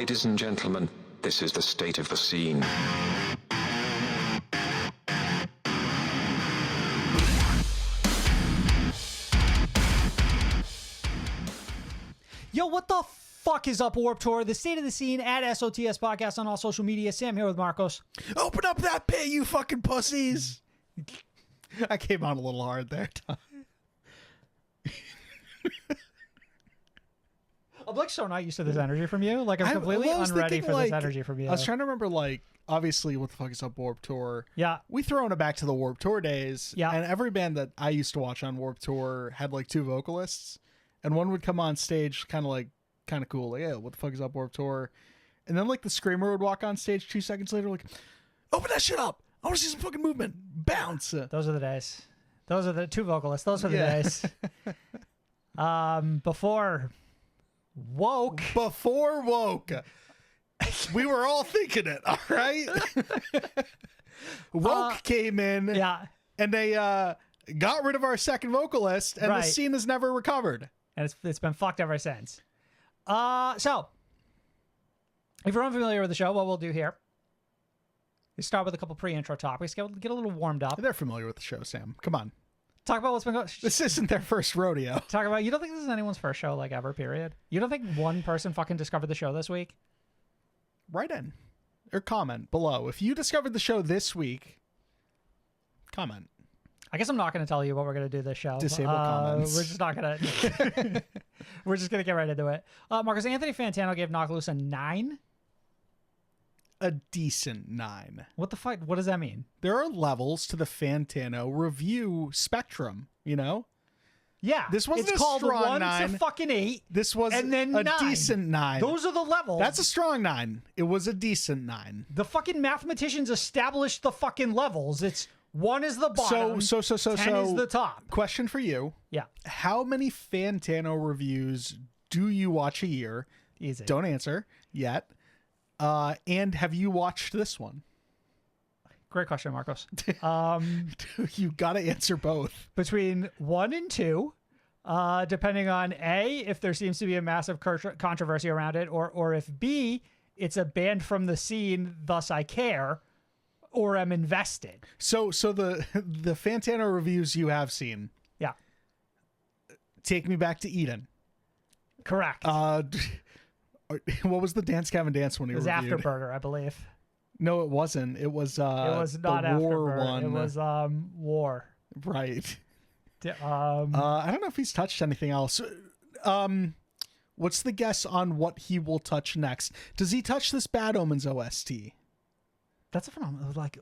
Ladies and gentlemen, this is the state of the scene. Yo, what the fuck is up, Warped Tour? The state of the scene at SOTS Podcast on all social media. Sam here with Marcos. Open up that pit, you fucking pussies. I came on a little hard there, Tom. I'm like so not used to this energy from you. Like I'm completely unready for this energy from you. I was trying to remember, like, obviously, what the fuck is up Warped Tour? Yeah. We thrown it back to the Warped Tour days. Yeah. And every band that I used to watch on Warped Tour had like two vocalists. And one would come on stage kind of cool. Like, yeah, what the fuck is up Warped Tour? And then like the screamer would walk on stage 2 seconds later, like, open that shit up. I want to see some fucking movement. Bounce. Those are the days. Those are the two vocalists. Those are the days. Before woke. We were all thinking it, all right? Woke came in. Yeah. And they got rid of our second vocalist, and the scene has never recovered. And it's been fucked ever since. So, if you're unfamiliar with the show, what we'll do here is start with a couple pre-intro topics, get a little warmed up. They're familiar with the show, Sam. Come on. Talk about what's been going on. This isn't their first rodeo. Talk about, you don't think this is anyone's first show, like, ever, period? You don't think one person fucking discovered the show this week? Write in. Or comment below. If you discovered the show this week, comment. I guess I'm not going to tell you what we're going to do this show. Disable comments. We're just not going to... We're just going to get right into it. Marcus, Anthony Fantano gave Knock Loose a 9? A decent 9. What the fuck? What does that mean? There are levels to the Fantano review spectrum, you know? Yeah. This wasn't it's a called strong 1 9. to fucking 8. This was and then a 9. decent 9. Those are the levels. That's a strong 9. It was a decent 9. The fucking mathematicians established the fucking levels. It's 1 is the bottom. 10 is the top. Question for you. Yeah. How many Fantano reviews do you watch a year? Easy. Don't answer yet. And have you watched this one? Great question, Marcos. You got to answer both. Between 1 and 2, depending on A, if there seems to be a massive controversy around it, or if B, it's a band from the scene, thus I care, or am invested. So the Fantano reviews you have seen. Yeah. Take Me Back to Eden. Correct. What was the Dance Gavin Dance one he reviewed? It was Afterburner, I believe. No, it wasn't. It was not the War Afterburner. one. It was War. Right. I don't know if he's touched anything else. What's the guess on what he will touch next? Does he touch this Bad Omens OST? That's a phenomenon. Like,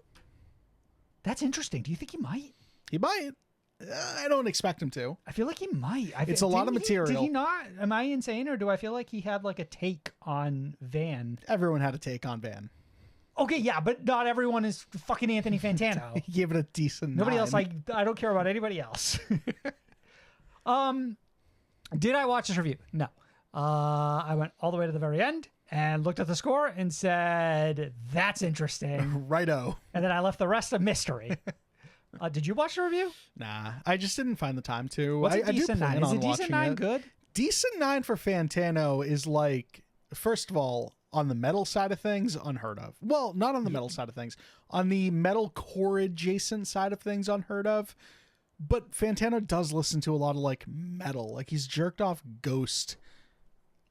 that's interesting. Do you think he might? He might. I don't expect him to. I feel like he might. It's a lot of material. Did he not? Am I insane, or do I feel like he had like a take on Van? Everyone had a take on Van. Okay, yeah, but not everyone is fucking Anthony Fantano. He gave it a decent 9. Nobody else. I don't care about anybody else. Did I watch this review? No. I went all the way to the very end and looked at the score and said, "That's interesting." Righto. And then I left the rest a mystery. Did you watch the review? Nah, I just didn't find the time to. What's a decent 9? Is a decent 9 it. good? Decent 9 for Fantano is like, first of all, on the metal side of things, unheard of. Well, not on the metal side of things. On the metalcore adjacent side of things, unheard of. But Fantano does listen to a lot of like metal. Like he's jerked off Ghost,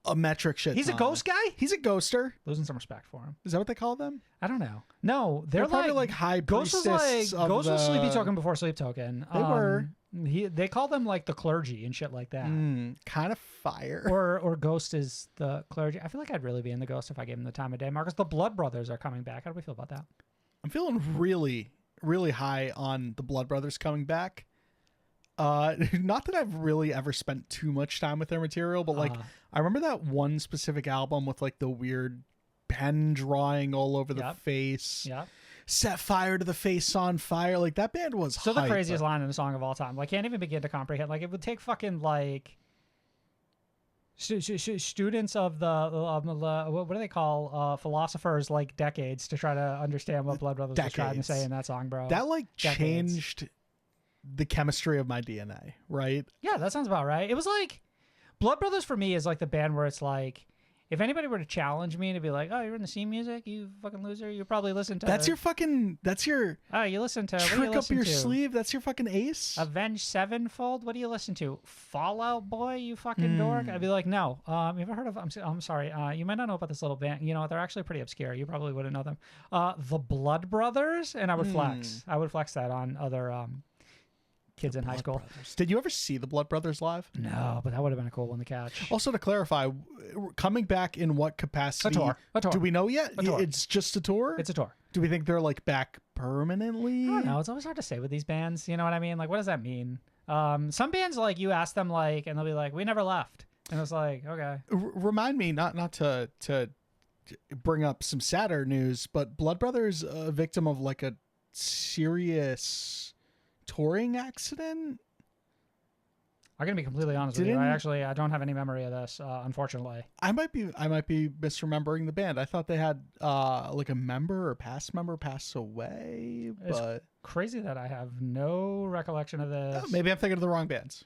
a metric shit. He's a Ghost guy? He's a ghoster. Losing some respect for him. Is that what they call them? I don't know. No, they're probably like high Ghost was priestess like Ghost was Sleepy Token before Sleep Token. They were. They call them like the clergy and shit like that. Kind of fire. Or Ghost is the clergy. I feel like I'd really be in the Ghost if I gave him the time of day. Marcus, the Blood Brothers are coming back. How do we feel about that? I'm feeling really, really high on the Blood Brothers coming back. Not that I've really ever spent too much time with their material, but like I remember that one specific album with like the weird pen drawing all over the face. Yeah. Set fire to the face on fire. Like that band was so the craziest line in a song of all time. Like can't even begin to comprehend. Like it would take fucking like students of the what do they call philosophers like decades to try to understand what Blood Brothers was trying to say in that song, bro. That like changed the chemistry of my DNA, right? Yeah, that sounds about right. It was like Blood Brothers for me is like the band where it's like if anybody were to challenge me to be like, oh, you're in the scene music, you fucking loser, you probably listen to. That's your Oh, you listen to. What do you trick up listen your to? sleeve. That's your fucking ace. Avenged Sevenfold. What do you listen to? Fallout Boy, you fucking dork. I'd be like, no. You ever heard of? I'm sorry. You might not know about this little band. You know what? They're actually pretty obscure. You probably wouldn't know them. The Blood Brothers, and I would flex. I would flex that on other kids in high school. Brothers. Did you ever see the Blood Brothers live? No, but that would have been a cool one to catch. Also, to clarify, coming back in what capacity? A tour. Do we know yet? A tour. It's just a tour? It's a tour. Do we think they're like back permanently? I don't know. It's always hard to say with these bands. You know what I mean? Like, what does that mean? Some bands, like, you ask them, like, and they'll be like, we never left. And it's like, okay. Remind me, not to bring up some sadder news, but Blood Brothers a victim of like a serious touring accident. I'm gonna be completely honest with you. I don't have any memory of this, unfortunately. I might be misremembering the band. I thought they had like a member or past member pass away, but It's crazy that I have no recollection of this. maybe I'm thinking of the wrong bands.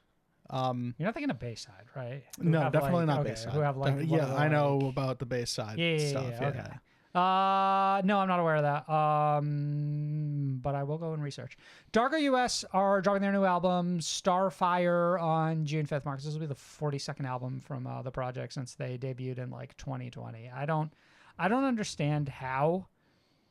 You're not thinking of Bayside, right? No, definitely not Bayside. Who have like I know about the Bayside stuff. Yeah, okay. No, I'm not aware of that. But I will go and research. Dargo US are dropping their new album, Starfire, on June 5th. Marcus, this will be the 42nd album from the project since they debuted in like 2020. I don't understand how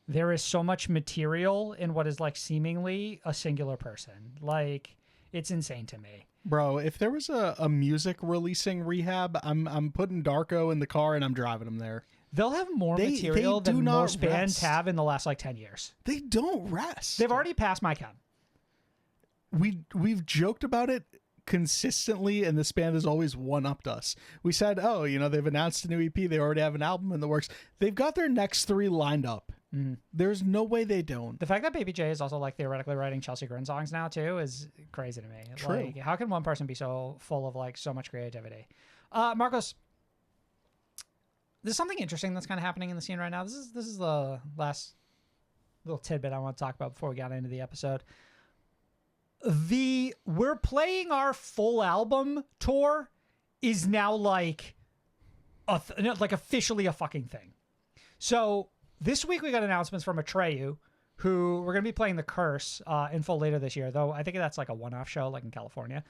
there is so much material in what is like seemingly a singular person. Like, it's insane to me. Bro, if there was a music releasing rehab, I'm putting Darko in the car and I'm driving him there. They'll have more material they than do not most bands rest. have in the last like 10 years. They don't rest. They've already passed my count. We've joked about it consistently, and this band has always one-upped us. We said, oh, they've announced a new EP. They already have an album in the works. They've got their next 3 lined up. Mm-hmm. There's no way they don't. The fact that Baby J is also like theoretically writing Chelsea Grin songs now too is crazy to me. True. Like, how can one person be so full of like so much creativity? Marcos, there's something interesting that's kind of happening in the scene right now. This is the last little tidbit I want to talk about before we got into the episode. We're playing our full album tour is now like officially a fucking thing. So this week we got announcements from Atreyu, who we're going to be playing The Curse in full later this year, though I think that's like a one-off show, like in California.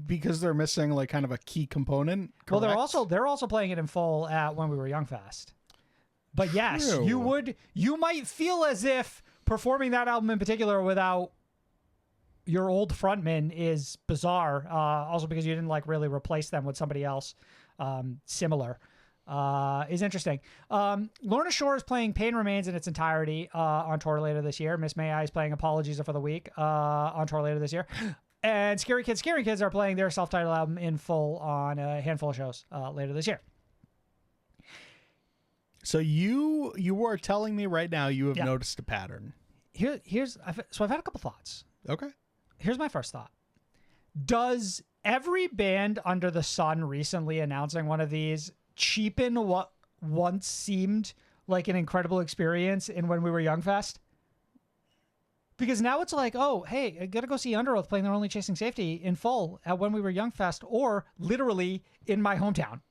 Because they're missing like kind of a key component. Well, correct? they're also playing it in full at When We Were Young Fest. But yes, True. you might feel as if performing that album in particular without your old frontman is bizarre. Also because you didn't like really replace them with somebody else similar. Is interesting. Lorna Shore is playing Pain Remains in its entirety on tour later this year. Miss May I is playing Apologies for the Week on tour later this year. And Scary Kids are playing their self-titled album in full on a handful of shows later this year. So you are telling me right now you have noticed a pattern. I've had a couple thoughts. Okay. Here's my first thought. Does every band under the sun recently announcing one of these cheapen what once seemed like an incredible experience in When We Were Young Fest? Because now it's like, oh, hey, I gotta go see Under Oath playing They're Only Chasing Safety in full at When We Were Young Fest, or literally in my hometown.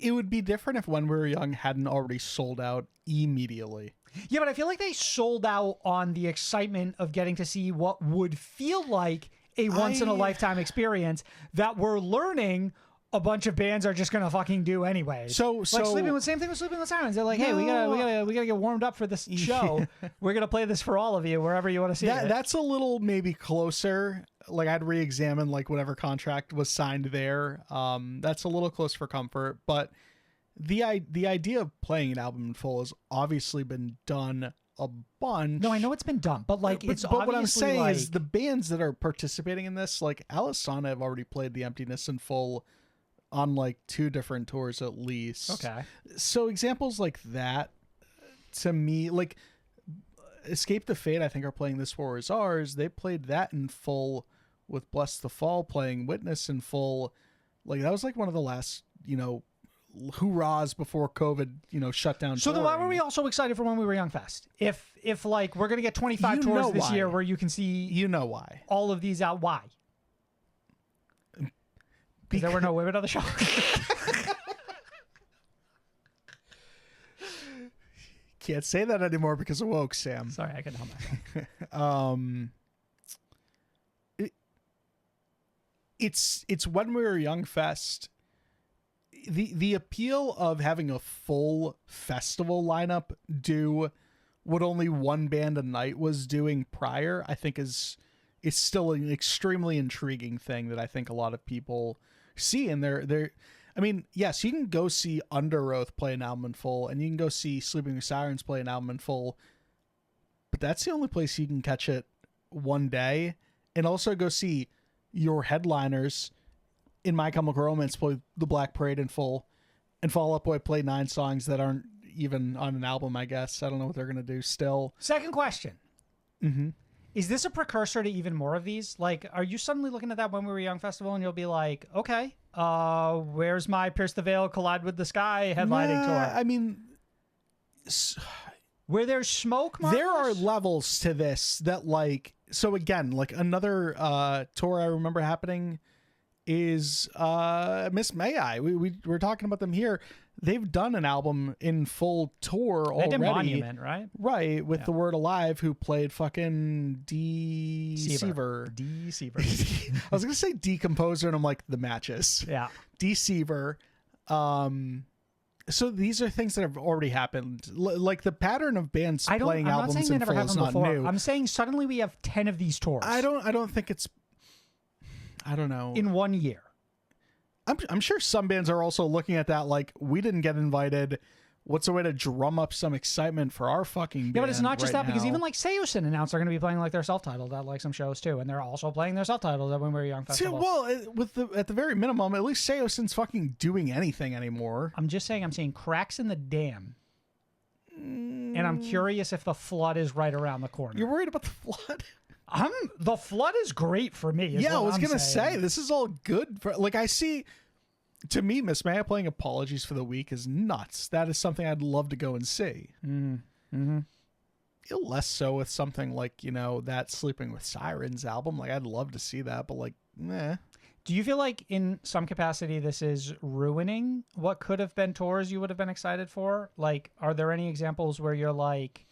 It would be different if When We Were Young hadn't already sold out immediately. Yeah, but I feel like they sold out on the excitement of getting to see what would feel like a once-in-a-lifetime experience that we're learning a bunch of bands are just gonna fucking do anyway. So Sleeping with Sirens. They're like, hey, we gotta get warmed up for this show. We're gonna play this for all of you wherever you want to see it. That's a little maybe closer. Like I'd re-examine like whatever contract was signed there. That's a little close for comfort, but the idea of playing an album in full has obviously been done a bunch. No, I know it's been done, but like it's but what I'm saying like... is the bands that are participating in this, like Alisana, have already played The Emptiness in full on like 2 different tours at least. Okay. So examples like that, to me, like Escape the Fate, I think are playing This War Is Ours. They played that in full with Bless the Fall playing Witness in full. Like that was like one of the last, hoorahs before COVID, shut down. So then why were we all so excited for When We Were Young Fest? If like we're gonna get 25 tours this year where you can see why all of these out, why? Because there were no women on the show. Can't say that anymore because of woke, Sam. Sorry, I couldn't help myself. It's When We Were Young Fest. The appeal of having a full festival lineup do what only one band a night was doing prior, I think is still an extremely intriguing thing that I think a lot of people see. And they're I mean, yes, you can go see Under Oath play an album in full, and you can go see Sleeping with Sirens play an album in full, but that's the only place you can catch it one day. And also go see your headliners in My Chemical Romance play The Black Parade in full, and Fall Out Boy play 9 songs that aren't even on an album, I guess. I don't know what they're going to do still. Second question. Mm-hmm. Is this a precursor to even more of these? Like, are you suddenly looking at that When We Were Young festival and you'll be like, okay, where's my Pierce the Veil, Collide with the Sky headlining tour? I mean, where there's smoke, Marcus? there are levels to this that, like, so again, like another tour I remember happening is Miss May I. We were talking about them here. They've done an album in full tour already. They did Monument, right? Right, with The Word Alive, who played fucking Deceiver. Deceiver. I was going to say Decomposer, and I'm like, the matches. Yeah. Deceiver. So these are things that have already happened. Like the pattern of bands playing albums in full is not new. I'm saying suddenly we have 10 of these tours. I don't think it's, I don't know. In 1 year. I'm sure some bands are also looking at that like, we didn't get invited. What's a way to drum up some excitement for our fucking band? Yeah, but it's not just right that, because now? even like Seosin announced they're going to be playing like their self-titled at like some shows too, and they're also playing their self-titled at When We Were Young See, festival. well, at the very minimum, at least Seosin's fucking doing anything anymore. I'm just saying, I'm seeing cracks in the dam, and I'm curious if the flood is right around the corner. You're worried about the flood? The flood is great for me. Yeah, I was gonna say this is all good for. Like, I see. To me, Miss Maya playing Apologies for the Week is nuts. That is something I'd love to go and see. Mm-hmm. Less so with something like, you know, that Sleeping with Sirens album. Like, I'd love to see that, but like, meh. Do you feel like in some capacity this is ruining what could have been tours you would have been excited for? Like, are there any examples where you're like,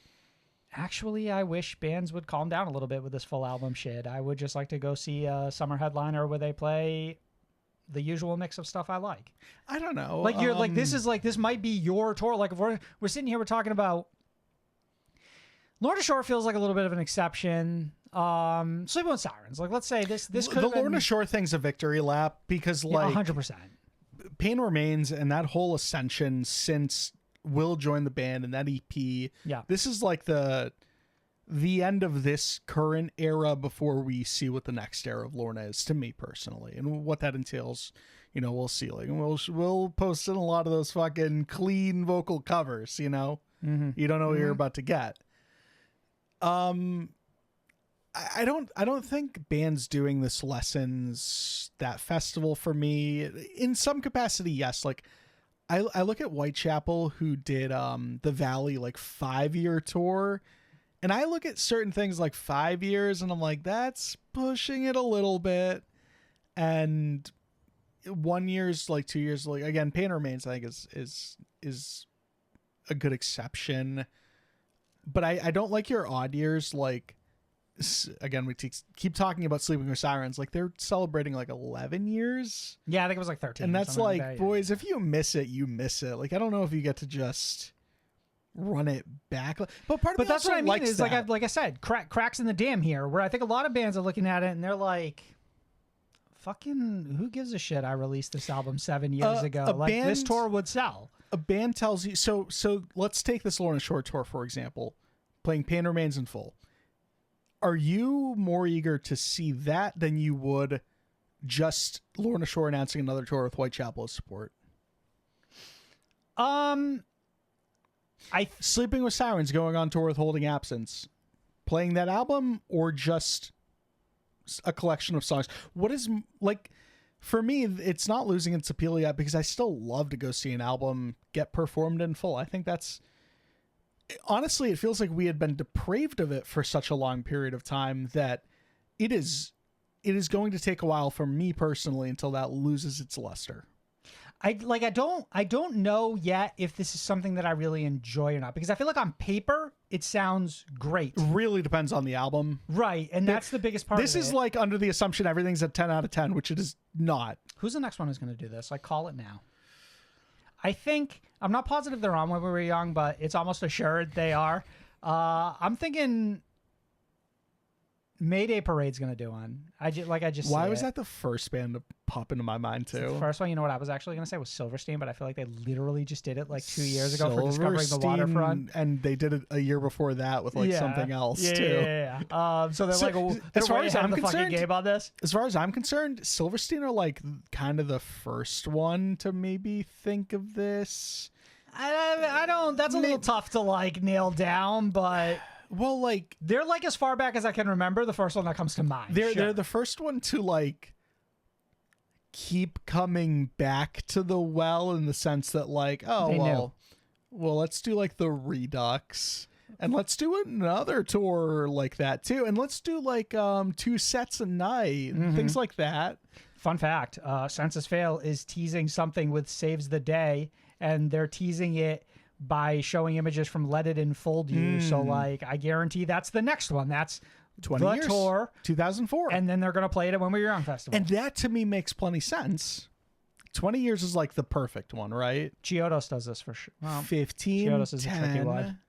actually, I wish bands would calm down a little bit with this full album shit. I would just like to go see a summer headliner where they play the usual mix of stuff I like. I don't know. Like, you're like, this might be your tour. Like, if we're sitting here, we're talking about Lorna Shore feels like a little bit of an exception. Sleeping with Sirens. Like, let's say this could the Lorna Shore thing's a victory lap because like 100%. Pain Remains and that whole ascension since Will joined the band and that EP. Yeah. This is like the end of this current era before we see what the next era of Lorna is, to me personally, and what that entails. You know, we'll see. Like, we'll post in a lot of those fucking clean vocal covers. You know, You don't know what you're about to get. I don't think bands doing this lessens that festival for me. In some capacity, yes. Like, I look at Whitechapel, who did the Valley like 5-year tour. And I look at certain things like 5 years and I'm like, that's pushing it a little bit. And 1 year's like 2 years, like, again, Pain Remains, I think is a good exception. But I don't like your odd years. Like, again, we keep talking about Sleeping with Sirens. Like, they're celebrating like 11 years. Yeah, I think it was like 13. And that's like, that, boys, if you miss it, you miss it. Like, I don't know if you get to just run it back, but that's what I mean is that. like I said, cracks in the dam here, where I think a lot of bands are looking at it and they're like, fucking, who gives a shit? I released this album 7 years ago. Like, this tour would sell. A band tells you so let's take this Lorna Shore tour, for example, playing Pain Remains in full. Are you more eager to see that than you would just Lorna Shore announcing another tour with Whitechapel as support? Sleeping with Sirens going on tour with Holding Absence, playing that album, or just a collection of songs? What is, like, for me, it's not losing its appeal yet, because I still love to go see an album get performed in full. I think that's, honestly, it feels like we had been depraved of it for such a long period of time that it is it is going to take a while for me personally until that loses its luster. I don't know yet if this is something that I really enjoy or not, because I feel like on paper it sounds great. Really depends on the album. Right, and that's the biggest part of it. This is like under the assumption everything's a 10 out of 10, which it is not. Who's the next one who's going to do this? I call it now. I think, I'm not positive they're on When We Were Young, but it's almost assured they are. I'm thinking Mayday Parade's going to do one. Why was that the first band to pop into my mind too? The first one, you know what I was actually going to say was Silverstein, but I feel like they literally just did it like 2 years ago for Discovering the Waterfront. And they did it a year before that with something else too. Yeah. So they're as far as I'm the fucking game on this. As far as I'm concerned, Silverstein are like kind of the first one to maybe think of this. I don't. That's a little tough to like nail down, but. Well, like they're like as far back as I can remember. The first one that comes to mind. They're the first one to like keep coming back to the well in the sense that like, well, let's do like the Redux, and let's do another tour like that too, and let's do like 2 sets a night, things like that. Fun fact: Census Fail is teasing something with Saves the Day, and they're teasing it by showing images from Let It Enfold You. So like I guarantee that's the next one. That's 20 the years. tour, 2004. And then they're going to play it at When We Were Young Festival. And that to me makes plenty sense. 20 years is like the perfect one, right? Chiodos does this for sure. Well, 15, Chiodos is 10. a tricky one.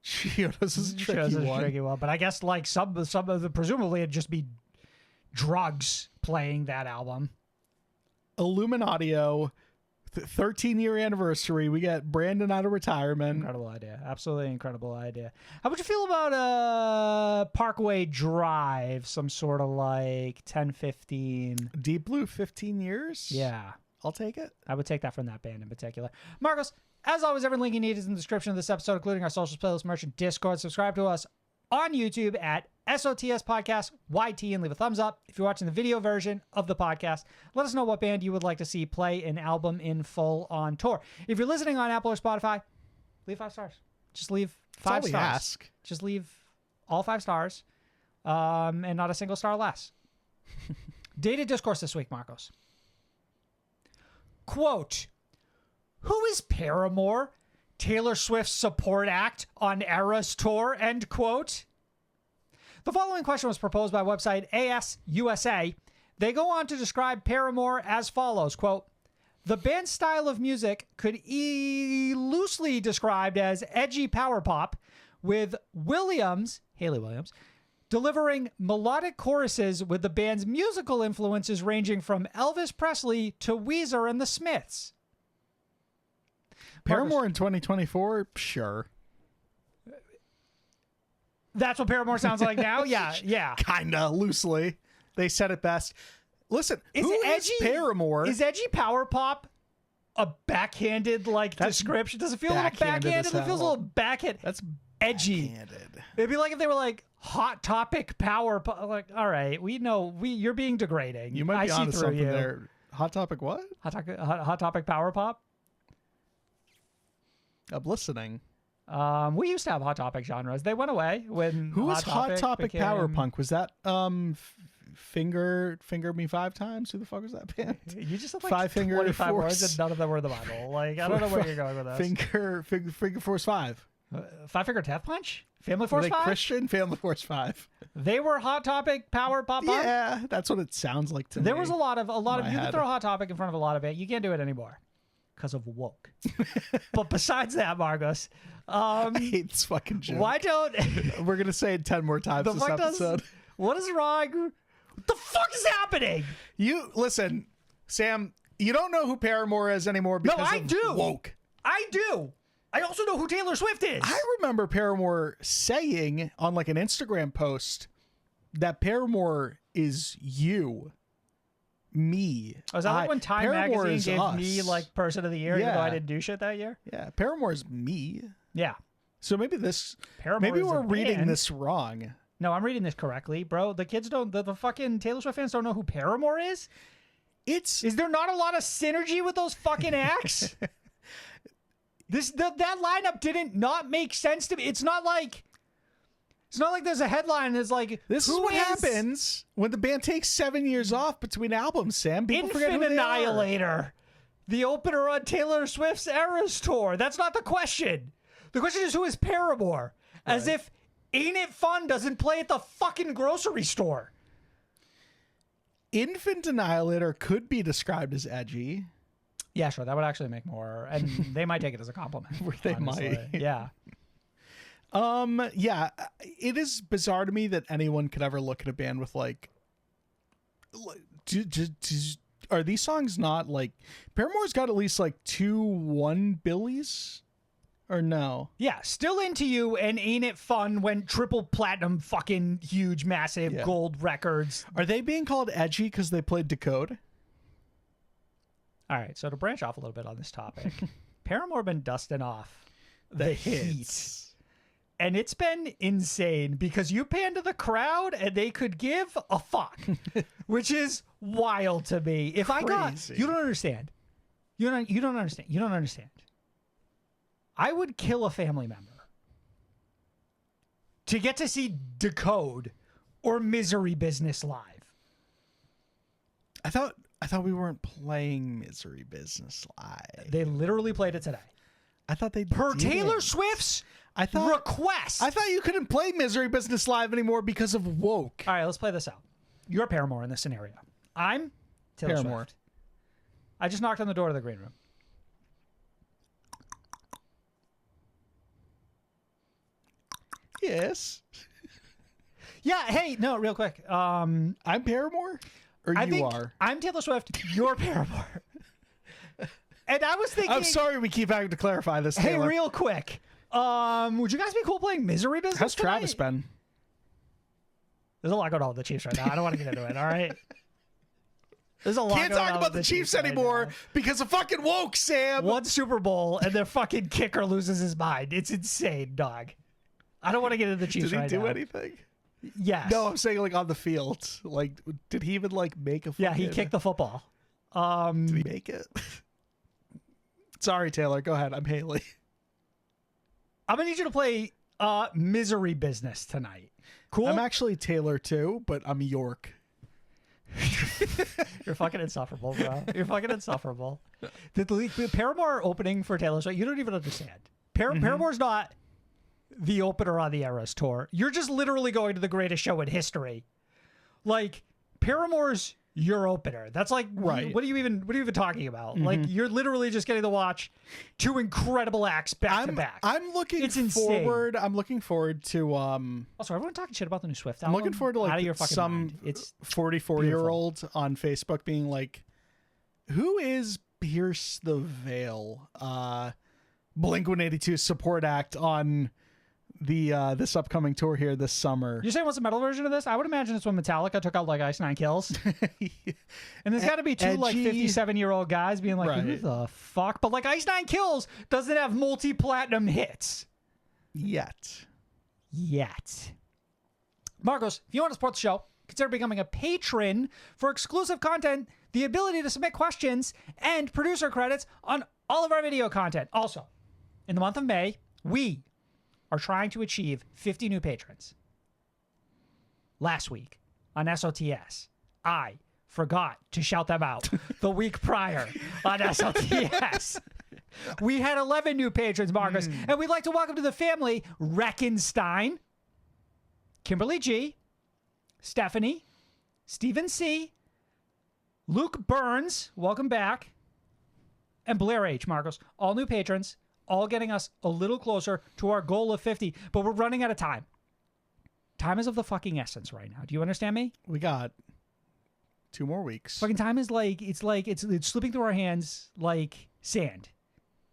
Chiodos is a tricky one. But I guess like some of the, presumably it'd just be drugs playing that album. Illuminaudio 13-year anniversary. We get Brandon out of retirement. Incredible idea. Absolutely incredible idea. How would you feel about Parkway Drive? Some sort of like 10-15. Deep Blue 15 years? Yeah. I'll take it. I would take that from that band in particular. Marcos, as always, every link you need is in the description of this episode, including our socials, playlist, merch, and Discord. Subscribe to us on YouTube at SOTS Podcast YT and leave a thumbs up. If you're watching the video version of the podcast, let us know what band you would like to see play an album in full on tour. If you're listening on Apple or Spotify, leave 5 stars. Just leave 5 stars. Ask. Just leave all 5 stars, and not a single star less. Dated discourse this week, Marcos. Quote, "Who is Paramore? Taylor Swift's support act on Eras tour," end quote. The following question was proposed by website ASUSA. They go on to describe Paramore as follows, quote, "The band's style of music could loosely described as edgy power pop, with Hayley Williams, delivering melodic choruses with the band's musical influences ranging from Elvis Presley to Weezer and the Smiths." Paramore in 2024? Sure. That's what Paramore sounds like now? Yeah. Kinda, loosely. They said it best. Listen, who is Paramore? Is edgy power pop a backhanded description? Does it feel a little backhanded? It feels a little backhanded. That's edgy. Backhanded. It'd be like if they were like Hot Topic power pop. Like, all right, we know you're being degrading. You might be onto something there. Hot Topic what? Hot Topic power pop? I'm listening. We used to have Hot Topic genres. They went away when Who was Hot Topic Power Punk? Was that Finger Me 5 Times? Who the fuck was that band? You just said like 5 Finger 25 Force. words and none of them were in the Bible. Like, I don't know where you're going with this. Finger Force 5. 5 Finger Death Punch? Family Force 5? Christian Family Force 5. They were Hot Topic Power Pop Punk? Yeah, that's what it sounds like to me. There was a lot of you can throw Hot Topic in front of a lot of it. You can't do it anymore because of woke. But besides that, Marcos, I hate this fucking joke. Why don't we're gonna say it 10 more times this episode? What is wrong? What the fuck is happening? You listen, Sam. You don't know who Paramore is anymore because I do. Woke. I do. I also know who Taylor Swift is. I remember Paramore saying on like an Instagram post that Paramore is you. Me. Oh, is that like when Time Paramore Magazine gave us. me like Person of the Year, even though I didn't do shit that year? Yeah, Paramore's me. Yeah. So maybe we're reading this wrong. No, I'm reading this correctly, bro. The kids don't, the fucking Taylor Swift fans don't know who Paramore is? Is there not a lot of synergy with those fucking acts? That lineup didn't not make sense to me. It's not like It's not like there's a headline that's like, This is what happens when the band takes 7 years off between albums, Sam. People forget who Infant they are. Annihilator, the opener on Taylor Swift's Eras Tour. That's not the question. The question is, who is Paramore? As if Ain't It Fun doesn't play at the fucking grocery store. Infant Annihilator could be described as edgy. Yeah, sure. That would actually make more. And they might take it as a compliment. They honestly. might. Yeah. Yeah, it is bizarre to me that anyone could ever look at a band with like are these songs not like Paramore's got at least like 2 1-billies or no? Yeah. Still Into You and Ain't It Fun went triple platinum, fucking huge, massive gold records. Are they being called edgy because they played Decode? All right. So to branch off a little bit on this topic, Paramore been dusting off The heat. hits. And it's been insane because you pan to the crowd and they could give a fuck, which is wild to me. If I got, Crazy. you don't understand. You don't understand. You don't understand. I would kill a family member to get to see Decode or Misery Business live. I thought we weren't playing Misery Business live. They literally played it today. I thought they Per did. Taylor Swift's request. I thought you couldn't play Misery Business live anymore because of woke. All right, let's play this out. You're Paramore in this scenario. I'm Taylor Paramore. Swift. I just knocked on the door to the green room. Yes. Yeah, hey, no, real quick. I'm Paramore? Or I you think are? I'm Taylor Swift. You're Paramore. And I was thinking, I'm sorry we keep having to clarify this, hey, Taylor. real quick. Would you guys be cool playing Misery Business How's tonight? Travis been? There's a lot going on with the Chiefs right now. I don't want to get into it, all right? There's a lot Can't going talk on about with the Chiefs right anymore now. because of fucking woke, Sam. One Super Bowl and their fucking kicker loses his mind. It's insane, dog. I don't want to get into the Chiefs Did he right do now. anything? Yes. No, I'm saying like on the field. Like, did he even like make a? Yeah, he fucking- kicked the football. Did he make it? Sorry, Taylor. Go ahead. I'm Haley. I'm gonna need you to play Misery Business tonight. Cool. I'm actually Taylor too, but I'm York. You're fucking insufferable, bro. You're fucking insufferable. The Paramore opening for Taylor Swift, you don't even understand. Paramore's not the opener on the Eras Tour. You're just literally going to the greatest show in history. Like, Paramore's your opener. That's like, Right. What are you even talking about? Like, you're literally just getting to watch 2 incredible acts back to back. I'm looking It's insane. forward. I'm looking forward to Also, everyone talking shit about the new Swift I'm album. looking forward to out of like your fucking some mind. It's 44-year-old on Facebook being like, "Who is Pierce the Veil?" Blink-182 support act on the this upcoming tour here this summer. You're saying what's the metal version of this? I would imagine it's when Metallica took out like Ice Nine Kills. And there's got to be two like Edgy. 57-year-old guys being like, who Right. the fuck? But like Ice Nine Kills doesn't have multi-platinum hits Yet. Marcos, if you want to support the show, consider becoming a patron for exclusive content, the ability to submit questions, and producer credits on all of our video content. Also, in the month of May, we are trying to achieve 50 new patrons. Last week on SOTS, I forgot to shout them out the week prior on SOTS. We had 11 new patrons, Marcus, and we'd like to welcome to the family Reckenstein, Kimberly G, Stephanie, Stephen C, Luke Burns, welcome back, and Blair H, Marcos. All new patrons, all getting us a little closer to our goal of 50, but we're running out of time. Time is of the fucking essence right now. Do you understand me? We got 2 more weeks. Fucking time is like it's slipping through our hands like sand.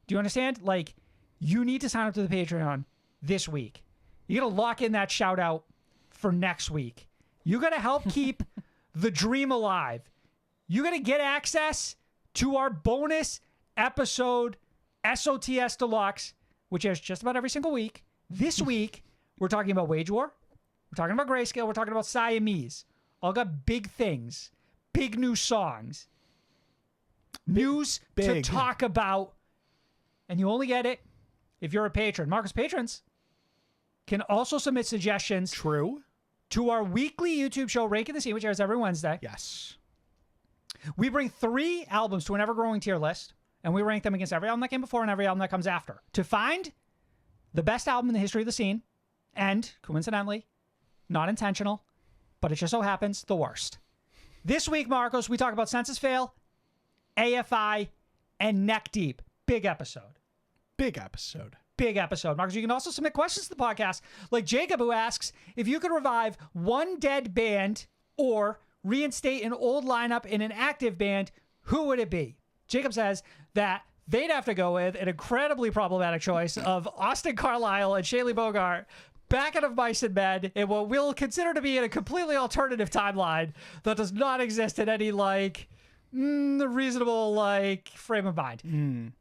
Do you understand? Like, you need to sign up to the Patreon this week. You gotta lock in that shout out for next week. You gotta help keep the dream alive. You gotta get access to our bonus episode, SOTS Deluxe, which airs just about every single week. This week, we're talking about Wage War. We're talking about Grayscale. We're talking about Siamese. All got big things, big new songs, news to big. talk about. And you only get it if you're a patron. Marcus, patrons, can also submit suggestions True. to our weekly YouTube show, Ranking the Scene, which airs every Wednesday. Yes. We bring 3 albums to an ever-growing tier list, and we rank them against every album that came before and every album that comes after to find the best album in the history of the scene, and, coincidentally, not intentional, but it just so happens, the worst. This week, Marcos, we talk about Census Fail, AFI, and Neck Deep. Big episode. Big episode. Big episode. Marcos, you can also submit questions to the podcast, like Jacob, who asks, if you could revive one dead band or reinstate an old lineup in an active band, who would it be? Jacob says that they'd have to go with an incredibly problematic choice of Austin Carlisle and Shaylee Bogart back out of Mice and Men in what we'll consider to be in a completely alternative timeline that does not exist in any, like, reasonable, like, frame of mind.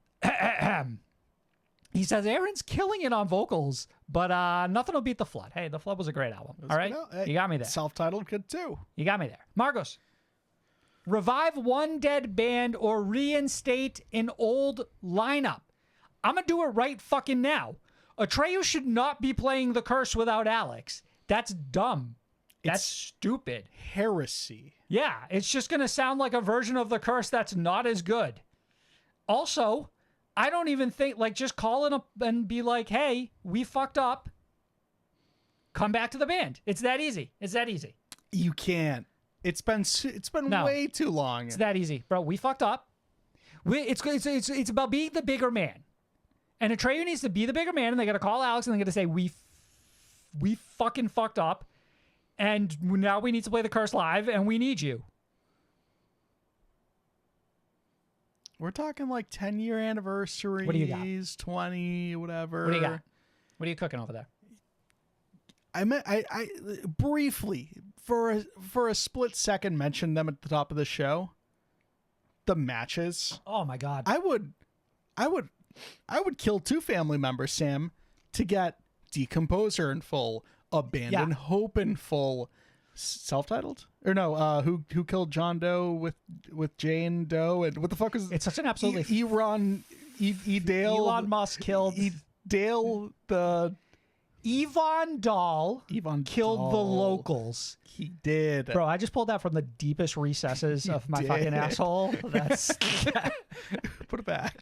He says Aaron's killing it on vocals, but nothing will beat The Flood. Hey, The Flood was a great album. All right? Hey, you got me there. Self-titled good too. You got me there. Marcos, revive one dead band or reinstate an old lineup. I'm going to do it right fucking now. Atreyu should not be playing The Curse without Alex. That's dumb. That's stupid. Heresy. Yeah, it's just going to sound like a version of The Curse that's not as good. Also, I don't even think, like, just call it up and be like, hey, we fucked up. Come back to the band. It's that easy. It's that easy. You can't. It's been way too long. It's that easy, bro. We fucked up. It's about being the bigger man. And Atreyu needs to be the bigger man, and they got to call Alex, and they got to say, we fucking fucked up, and now we need to play The Curse live, and we need you. We're talking like 10-year anniversaries, What do you got? 20, whatever. What do you got? What are you cooking over there? I briefly, for a split second, mentioned them at the top of the show. The matches. Oh my God. I would kill 2 family members, Sam, to get Decomposer in full, Abandon Hope in full, self-titled, or no? Who killed John Doe with Jane Doe, and what the fuck is? It's such an absolutely Elon Musk killed Dale the Yvonne Dahl killed the locals. He did. Bro, I just pulled that from the deepest recesses of my fucking asshole. That's put it back.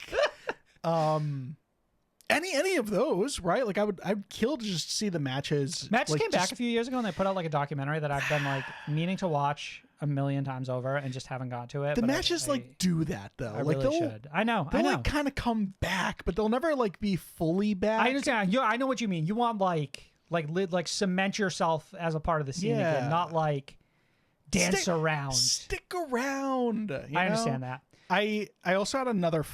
Any of those, right? Like I'd kill to just see the matches. Matches like, came back a few years ago, and they put out like a documentary that I've been like meaning to watch a million times over and just haven't got to it. The matches like do that though. I like really should. I know. Like kind of come back, but they'll never like be fully back. I understand. I know what you mean. You want like cement yourself as a part of the scene again, not like dance around. Stick around. I understand that. I also had another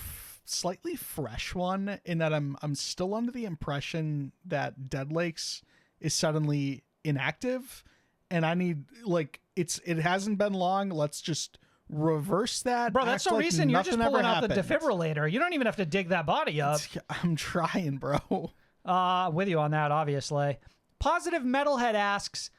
slightly fresh one in that I'm still under the impression that Dead Lakes is suddenly inactive, and I need like it hasn't been long. Let's just reverse that. Bro, that's the reason you're just pulling out the happened. defibrillator. You don't even have to dig that body up. I'm trying, bro. With you on that, obviously. Positive Metalhead asks,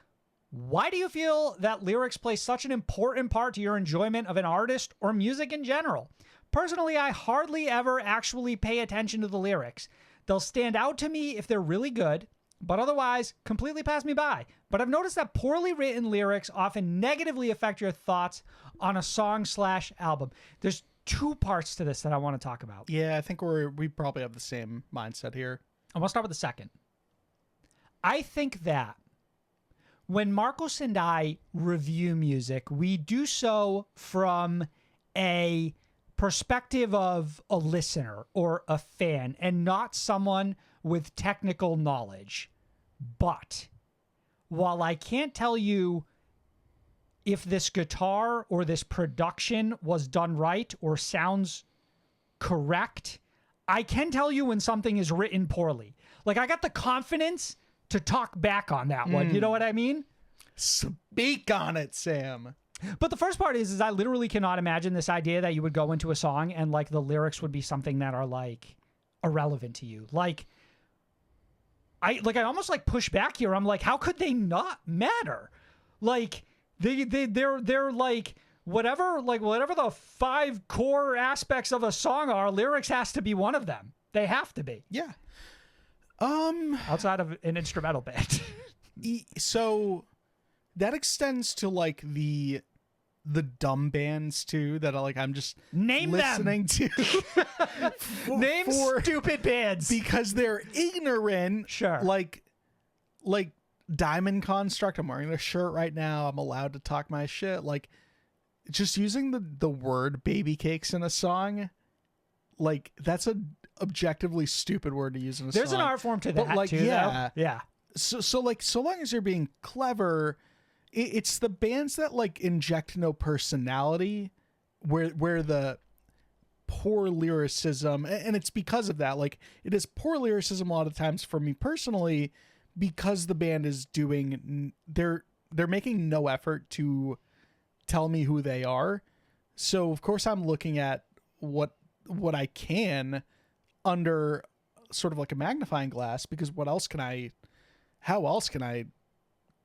why do you feel that lyrics play such an important part to your enjoyment of an artist or music in general? Personally, I hardly ever actually pay attention to the lyrics. They'll stand out to me if they're really good, but otherwise completely pass me by. But I've noticed that poorly written lyrics often negatively affect your thoughts on a song/album. There's 2 parts to this that I want to talk about. Yeah, I think we probably have the same mindset here. I want to start with the second. I think that when Marcos and I review music, we do so from a perspective of a listener or a fan and not someone with technical knowledge. But while I can't tell you if this guitar or this production was done right or sounds correct, I can tell you when something is written poorly. Like, I got the confidence to talk back on that one. You know what I mean? Speak on it, Sam. But the first part is I literally cannot imagine this idea that you would go into a song and like the lyrics would be something that are like irrelevant to you. Like I almost like push back here. I'm like, how could they not matter? Like they're like whatever the 5 core aspects of a song are, lyrics has to be one of them. They have to be. Yeah. outside of an instrumental band? So that extends to like the dumb bands too that I'm just Name listening to. Name stupid bands because they're ignorant. Sure. Like Diamond Construct. I'm wearing their shirt right now. I'm allowed to talk my shit. Like just using the word baby cakes in a song. Like that's a objectively stupid word to use in a song. There's an art form to that, but like, too, yeah. though. Yeah. So like, so long as you're being clever, it's the bands that like inject no personality where the poor lyricism, and it's because of that, like it is poor lyricism a lot of times for me personally, because the band is doing, they're making no effort to tell me who they are. So of course I'm looking at what I can under sort of like a magnifying glass, because how else can I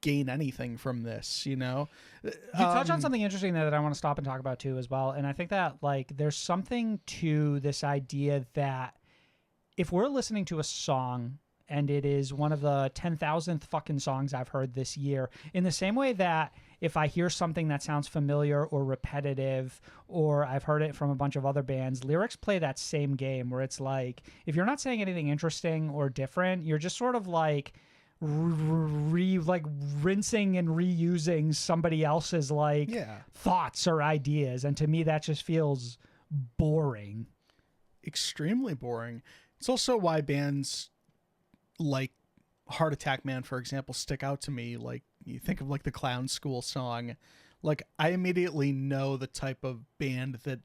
gain anything from this, you know? You touch on something interesting there that I want to stop and talk about too as well. And I think that like there's something to this idea that if we're listening to a song and it is one of the 10,000th fucking songs I've heard this year, in the same way that if I hear something that sounds familiar or repetitive, or I've heard it from a bunch of other bands, lyrics play that same game where it's like, if you're not saying anything interesting or different, you're just sort of like rinsing and reusing somebody else's thoughts or ideas. And to me, that just feels boring. Extremely boring. It's also why bands like Heart Attack Man, for example, stick out to me. Like you think of like the Clown School song, like I immediately know the type of band that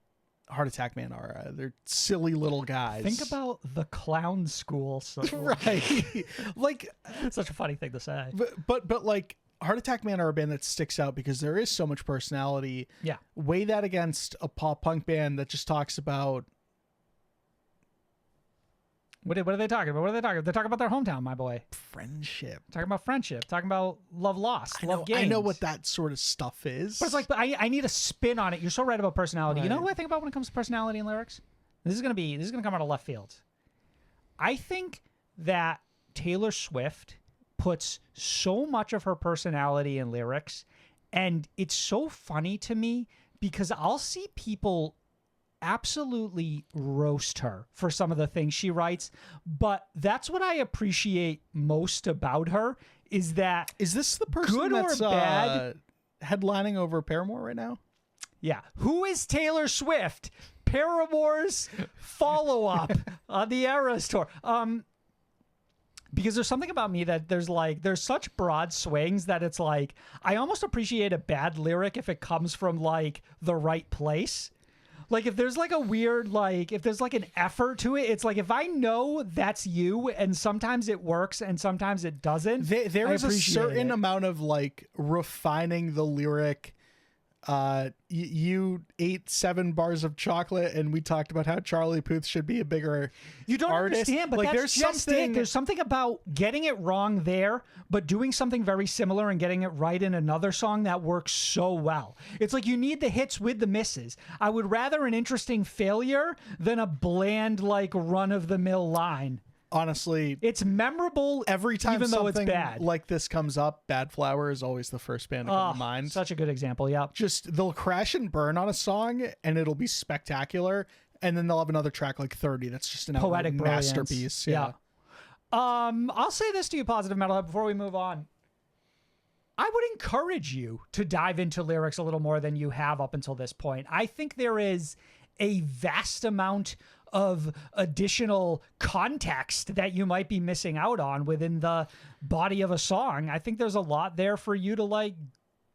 Heart Attack Man are. They're silly little guys. Think about the Clown School song. Right. Like such a funny thing to say. But like Heart Attack Man are a band that sticks out because there is so much personality. Yeah. Weigh that against a pop punk band that just talks about. What are they talking about? They're talking about their hometown, my boy. Friendship. Talking about friendship. Talking about love lost, love gained. I know what that sort of stuff is. But it's like, I need a spin on it. You're so right about personality. Right. You know who I think about when it comes to personality and lyrics? This is gonna come out of left field. I think that Taylor Swift puts so much of her personality in lyrics, and it's so funny to me because I'll see people absolutely roast her for some of the things she writes, but that's what I appreciate most about her is this the person good that's or bad headlining over Paramore right now? Yeah. Who is Taylor Swift? Paramore's follow-up on the Eras tour. Because there's something about me that there's such broad swings that it's like I almost appreciate a bad lyric if it comes from like the right place. Like if there's like a weird, like if there's like an effort to it, it's like if I know that's you and sometimes it works and sometimes it doesn't. There is a certain amount of like refining the lyric. You ate 7 bars of chocolate and we talked about how Charlie Puth should be a bigger You don't artist. understand, but like, that's just it. There's something about getting it wrong there, but doing something very similar and getting it right in another song that works so well. It's like you need the hits with the misses. I would rather an interesting failure than a bland, like, run-of-the-mill line. Honestly, it's memorable every time even though it's something bad. Like this comes up. Bad Flower is always the first band to come to mind. Such a good example. Yeah, just they'll crash and burn on a song and it'll be spectacular, and then they'll have another track like 30 that's just an poetic masterpiece. Yeah. I'll say this to you, Positive Metalhead, before we move on. I would encourage you to dive into lyrics a little more than you have up until this point. I think there is a vast amount of additional context that you might be missing out on within the body of a song. I think there's a lot there for you to like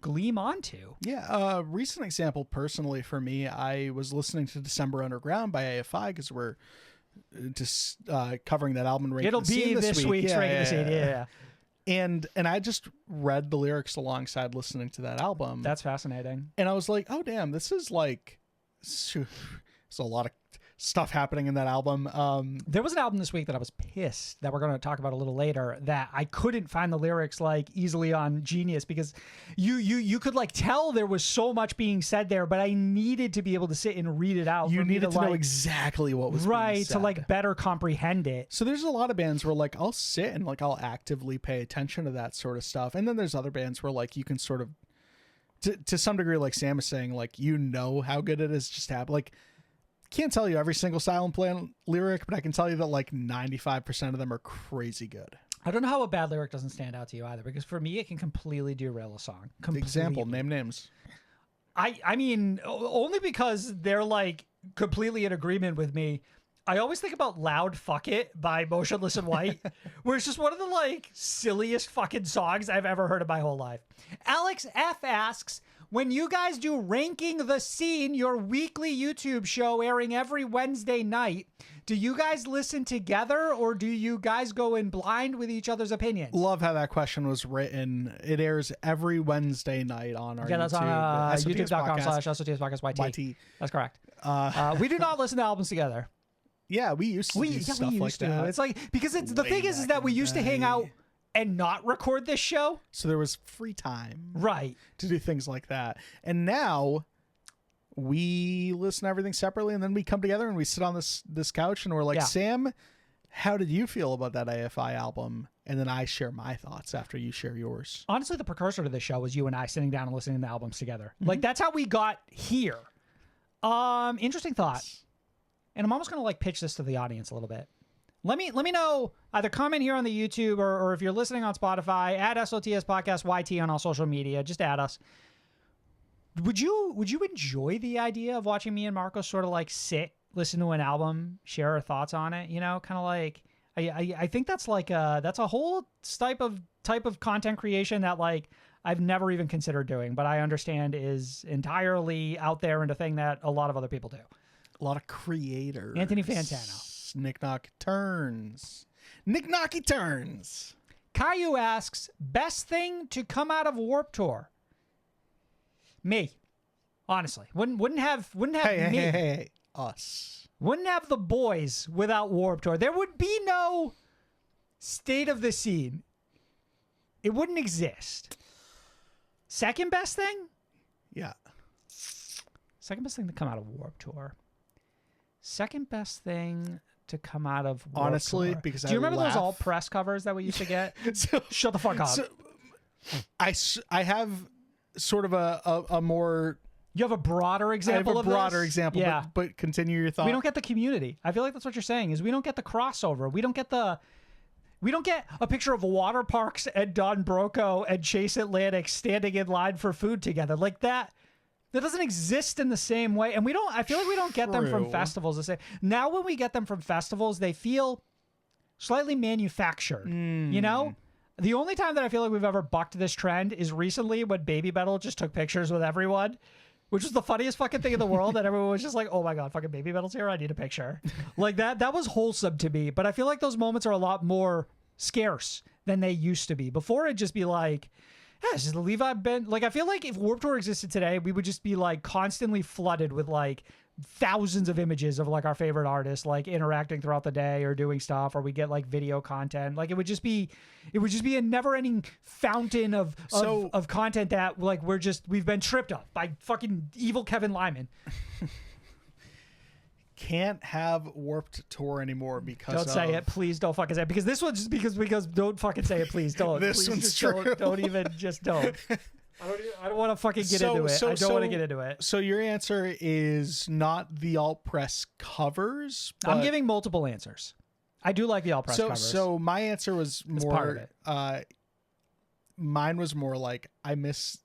gleam onto. Yeah. Recent example personally for me, I was listening to December Underground by AFI because we're just covering that album. It'll be this week's Ranking the Scene. Yeah. And I just read the lyrics alongside listening to that album. That's fascinating. And I was like, oh damn, this is like, it's a lot of stuff happening in that album. There was an album this week that I was pissed that we're going to talk about a little later that I couldn't find the lyrics like easily on Genius because you could like tell there was so much being said there, but I needed to be able to sit and read it out. You needed to know like, exactly what was being right said. to like better comprehend it. So there's a lot of bands where like I'll sit and like I'll actively pay attention to that sort of stuff, and then there's other bands where like you can sort of to some degree, like Sam is saying, like you know how good it is just to have like. Can't tell you every single Silent Plan lyric, but I can tell you that like 95% of them are crazy good. I don't know how a bad lyric doesn't stand out to you either, because for me it can completely derail a song. Example, name names. I mean, only because they're like completely in agreement with me. I always think about Loud Fuck It by Motionless in White, where it's just one of the like silliest fucking songs I've ever heard in my whole life. Alex F asks, when you guys do Ranking the Scene, your weekly YouTube show airing every Wednesday night, do you guys listen together or do you guys go in blind with each other's opinions? Love how that question was written. It airs every Wednesday night on our yeah, that's YouTube. on youtube.com/SOTS YT. That's correct. We do not listen to albums together. Yeah, we used to do stuff like that. It's like, because it's the thing is that we used to hang out and not record this show. So there was free time. Right. To do things like that. And now we listen to everything separately and then we come together and we sit on this couch and we're like, Sam, how did you feel about that AFI album? And then I share my thoughts after you share yours. Honestly, the precursor to this show was you and I sitting down and listening to albums together. Mm-hmm. Like that's how we got here. Interesting thought. And I'm almost going to like pitch this to the audience a little bit. Let me know, either comment here on the YouTube or if you're listening on Spotify, add SOTS Podcast YT on all social media. Just add us. Would you enjoy the idea of watching me and Marcos sort of like sit, listen to an album, share our thoughts on it? You know, kind of like I think that's like that's a whole type of content creation that like I've never even considered doing, but I understand is entirely out there and a thing that a lot of other people do. A lot of creators. Anthony Fantano. Nick Knocky turns. Nick Knocky turns. Caillou asks, best thing to come out of Warped Tour? Me. Honestly. Wouldn't have me. Hey, us. Wouldn't have the boys without Warped Tour. There would be no State of the Scene. It wouldn't exist. Second best thing? Yeah. Second best thing to come out of Warped Tour. Second best thing to come out of Warped honestly Tour. because do you remember those alt press covers that we used to get? Shut the fuck up. So, I have sort of a more. You have a broader example. I have a broader this? example. Yeah. But continue your thought. We don't get the community. I feel like that's what you're saying. Is we don't get the crossover. We don't get a picture of Water Parks and Don Broco and Chase Atlantic standing in line for food together like that. That doesn't exist in the same way. And I feel like we don't get them from festivals the same. Now when we get them from festivals, they feel slightly manufactured, you know? The only time that I feel like we've ever bucked this trend is recently when Baby Metal just took pictures with everyone, which was the funniest fucking thing in the world. And everyone was just like, oh my God, fucking Baby Metal's here. I need a picture. Like that was wholesome to me. But I feel like those moments are a lot more scarce than they used to be. Before it'd just be like, yeah, it's just Levi Ben. Like, I feel like if Warped Tour existed today, we would just be like constantly flooded with like thousands of images of like our favorite artists, like interacting throughout the day or doing stuff, or we get like video content. Like it would just be a never ending fountain of content that like we've been tripped up by fucking evil Kevin Lyman. Can't have Warped Tour anymore because don't say it, please. Don't fucking say it, because this one's just because don't fucking say it, please. Don't. This please, one's true. Don't even just don't. I don't want to fucking get into it. I don't want to get into it. So your answer is not the alt press covers. I'm giving multiple answers. I do like the alt press covers. So my answer was more. Part of it. Mine was more like I miss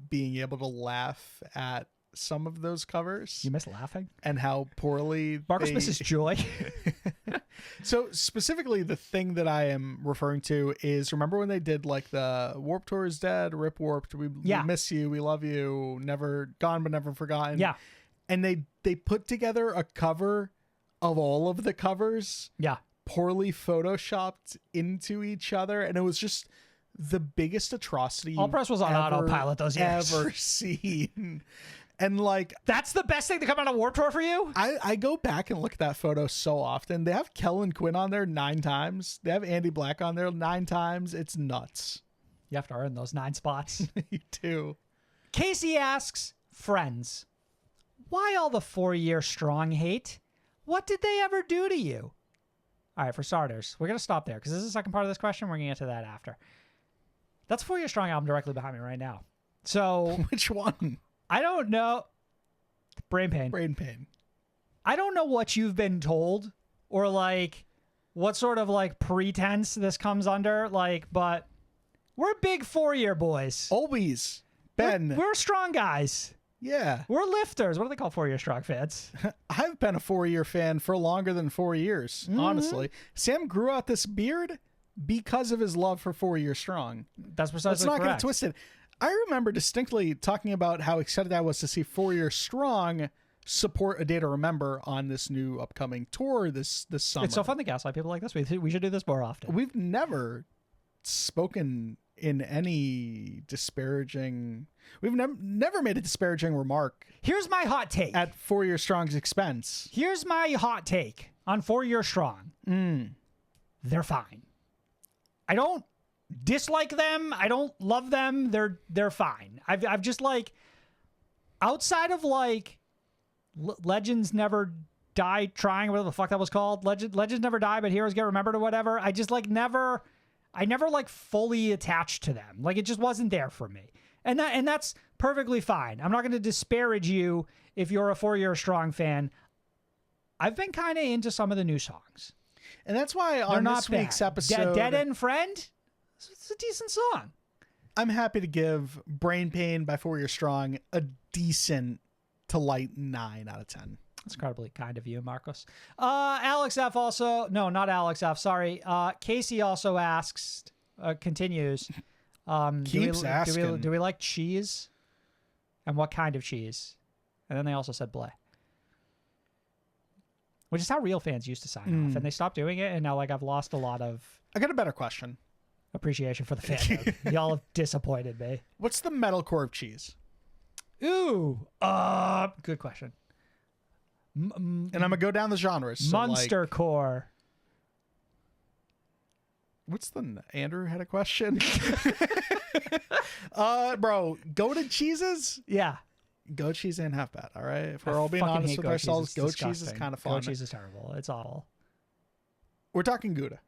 being able to laugh at some of those covers. You miss laughing? And how poorly Marcus misses joy. So specifically the thing that I am referring to is, remember when they did like the Warped Tour is dead, Rip Warped, we miss you, we love you, never gone but never forgotten. Yeah. And they put together a cover of all of the covers. Yeah. Poorly photoshopped into each other, and it was just the biggest atrocity All press was on autopilot those years. Ever seen. And like, That's the best thing to come out of Warped Tour for you? I go back and look at that photo so often. They have Kellen Quinn on there 9 times. They have Andy Black on there 9 times. It's nuts. You have to earn those 9 spots. You do. Casey asks, friends, why all the 4-year strong hate? What did they ever do to you? All right, for starters, we're going to stop there because this is the second part of this question. We're going to get to that after. That's 4-year strong album directly behind me right now. So Which one? I don't know. Brain pain. Brain pain. I don't know what you've been told or like what sort of like pretense this comes under. Like, but we're big 4-year boys. Always. Ben. We're strong guys. Yeah. We're lifters. What do they call 4-year strong fans? I've been a 4-year fan for longer than 4 years, honestly. Sam grew out this beard because of his love for 4-year strong. That's precisely Let's not correct. get it twisted. I remember distinctly talking about how excited I was to see 4-year strong support A Day to Remember on this new upcoming tour this summer. It's so fun to gaslight people like this. We should do this more often. We've never spoken in any disparaging. We've never made a disparaging remark Here's my hot take. at 4-year strong's expense. Here's my hot take on 4-year strong. They're fine. I don't dislike them. I don't love them. They're fine. I've just like, outside of like Legends Never Die Trying, whatever the fuck that was called. Legends Never Die, but Heroes Get Remembered or whatever. I just like I never like fully attached to them. Like it just wasn't there for me. And that's perfectly fine. I'm not going to disparage you if you're a 4-year strong fan. I've been kind of into some of the new songs. And that's why They're on not this bad. week's episode, Dead End Friend, it's a decent song. I'm happy to give Brain Pain by 4-year strong a decent to light 9 out of 10. That's incredibly kind of you, Marcos. Alex F also, no, not Alex F, sorry. Casey also asks, continues. Keeps asking. Do we like cheese? And what kind of cheese? And then they also said bleh. Which is how real fans used to sign off. And they stopped doing it, and now like I've lost a lot of I got a better question. appreciation for the fandom. Y'all have disappointed me. What's the metalcore of cheese? Ooh, good question. And I'm gonna go down the genres. So Monster like, Core. what's the Andrew had a question? Bro, goated cheeses? Yeah. Goat cheese ain't half bad. All right, if I we're all being fucking honest hate with goat cheese. ourselves, It's goat cheese is disgusting. kind of fun. Goat cheese is terrible. It's awful. We're talking Gouda.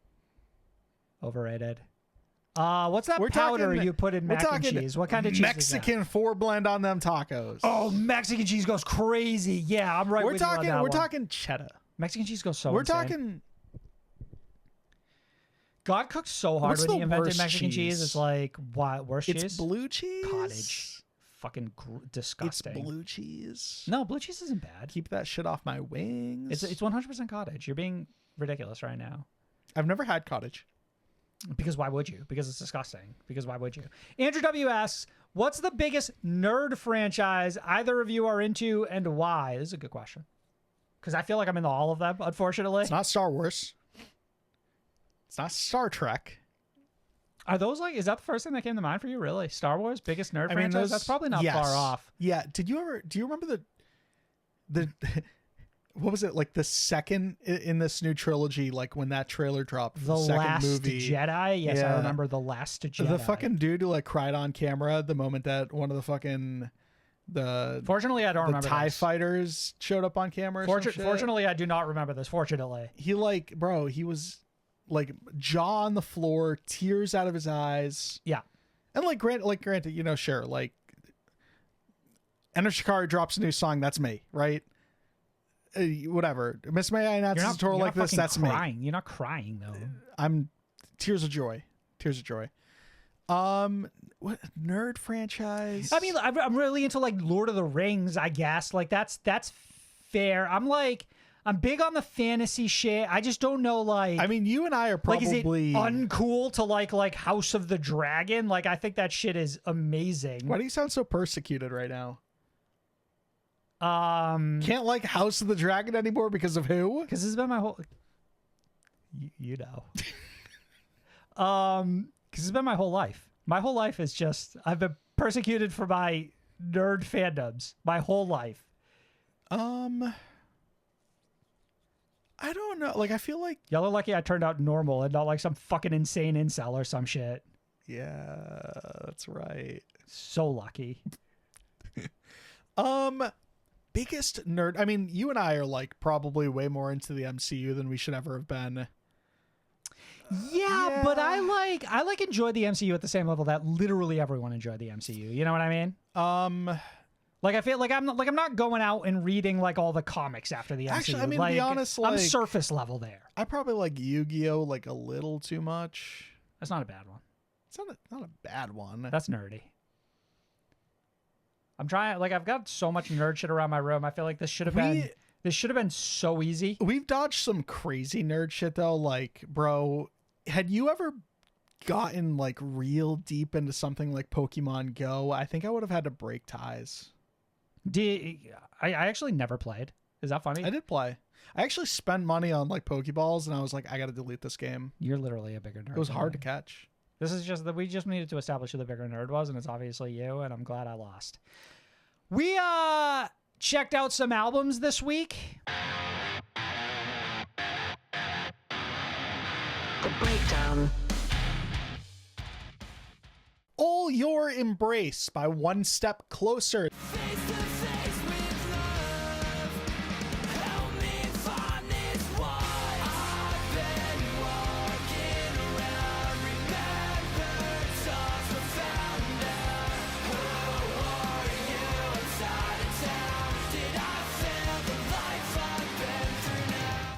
Overrated. What's that We're powder talking- you put in we're mac and talking cheese? What kind of cheese Mexican is that? 4-blend on them tacos. Oh, Mexican cheese goes crazy. Yeah, I'm right we're with you on talking. that We're one. talking cheddar. Mexican cheese goes so We're insane. talking. God cooked so hard What's when he the invented worst Mexican cheese. cheese? It's like, what, worst It's cheese? blue cheese. Cottage. Fucking disgusting. It's blue cheese. No, blue cheese isn't bad. Keep that shit off my wings. It's 100% cottage. You're being ridiculous right now. I've never had cottage. Because why would you? Because it's disgusting. Because why would you? Andrew W. asks, what's the biggest nerd franchise either of you are into and why? This is a good question. Because I feel like I'm into all of them, unfortunately. It's not Star Wars. It's not Star Trek. Are those like, is that the first thing that came to mind for you, really? Star Wars, biggest nerd franchise? those- That's probably not yes. far off. Yeah. Do you remember the what was it, like the second in this new trilogy, like when that trailer dropped for The the second Last movie? Jedi? Yes, I Yeah. remember The Last Jedi. The fucking dude who like cried on camera the moment that one of the fucking Fortunately, I don't the remember TIE this. fighters showed up on camera. or some shit. Fortunately, I do not remember this. Fortunately. He like, bro, he was like jaw on the floor, tears out of his eyes. Yeah. And granted, you know, sure, like Enter Shikari drops a new song, that's me, right? Whatever. Miss May I announces a tour like this, that's crying. me. You're not crying though. I'm tears of joy. Tears of joy. What nerd franchise? I mean, I'm really into like Lord of the Rings, I guess. Like that's fair. I'm big on the fantasy shit. I just don't know, like. I mean, you and I are like, is it probably uncool to like House of the Dragon? Like, I think that shit is amazing. Why do you sound so persecuted right now? Because Can't like House of the Dragon anymore because of who? this has been my whole. You know. Because it's been my whole life. My whole life is just I've been persecuted for my nerd fandoms my whole life. I don't know. Like, I feel like, Y'all are lucky I turned out normal and not like some fucking insane incel or some shit. yeah, that's right. So lucky. Biggest nerd. I mean, you and I are like probably way more into the MCU than we should ever have been. Yeah, but I like enjoy the MCU at the same level that literally everyone enjoyed the MCU. You know what I mean? Like I feel like I'm not going out and reading like all the comics after the MCU. Actually, I mean, like, to be honest, I'm like, surface level there. I probably like Yu-Gi-Oh like a little too much. That's not a bad one. It's not a bad one. That's nerdy. I'm trying. Like I've got so much nerd shit around my room. I feel like this should have been so easy. We've dodged some crazy nerd shit though. Like, bro, had you ever gotten like real deep into something like Pokemon Go? I think I would have had to break ties. I actually never played. Is that funny? I did play. I actually spent money on like Pokeballs, and I was like, I got to delete this game. You're literally a bigger nerd. It was than hard me. to catch. This is just that we just needed to establish who the bigger nerd was, and it's obviously you, and I'm glad I lost. We checked out some albums this week. The Breakdown. All Your Embrace by One Step Closer.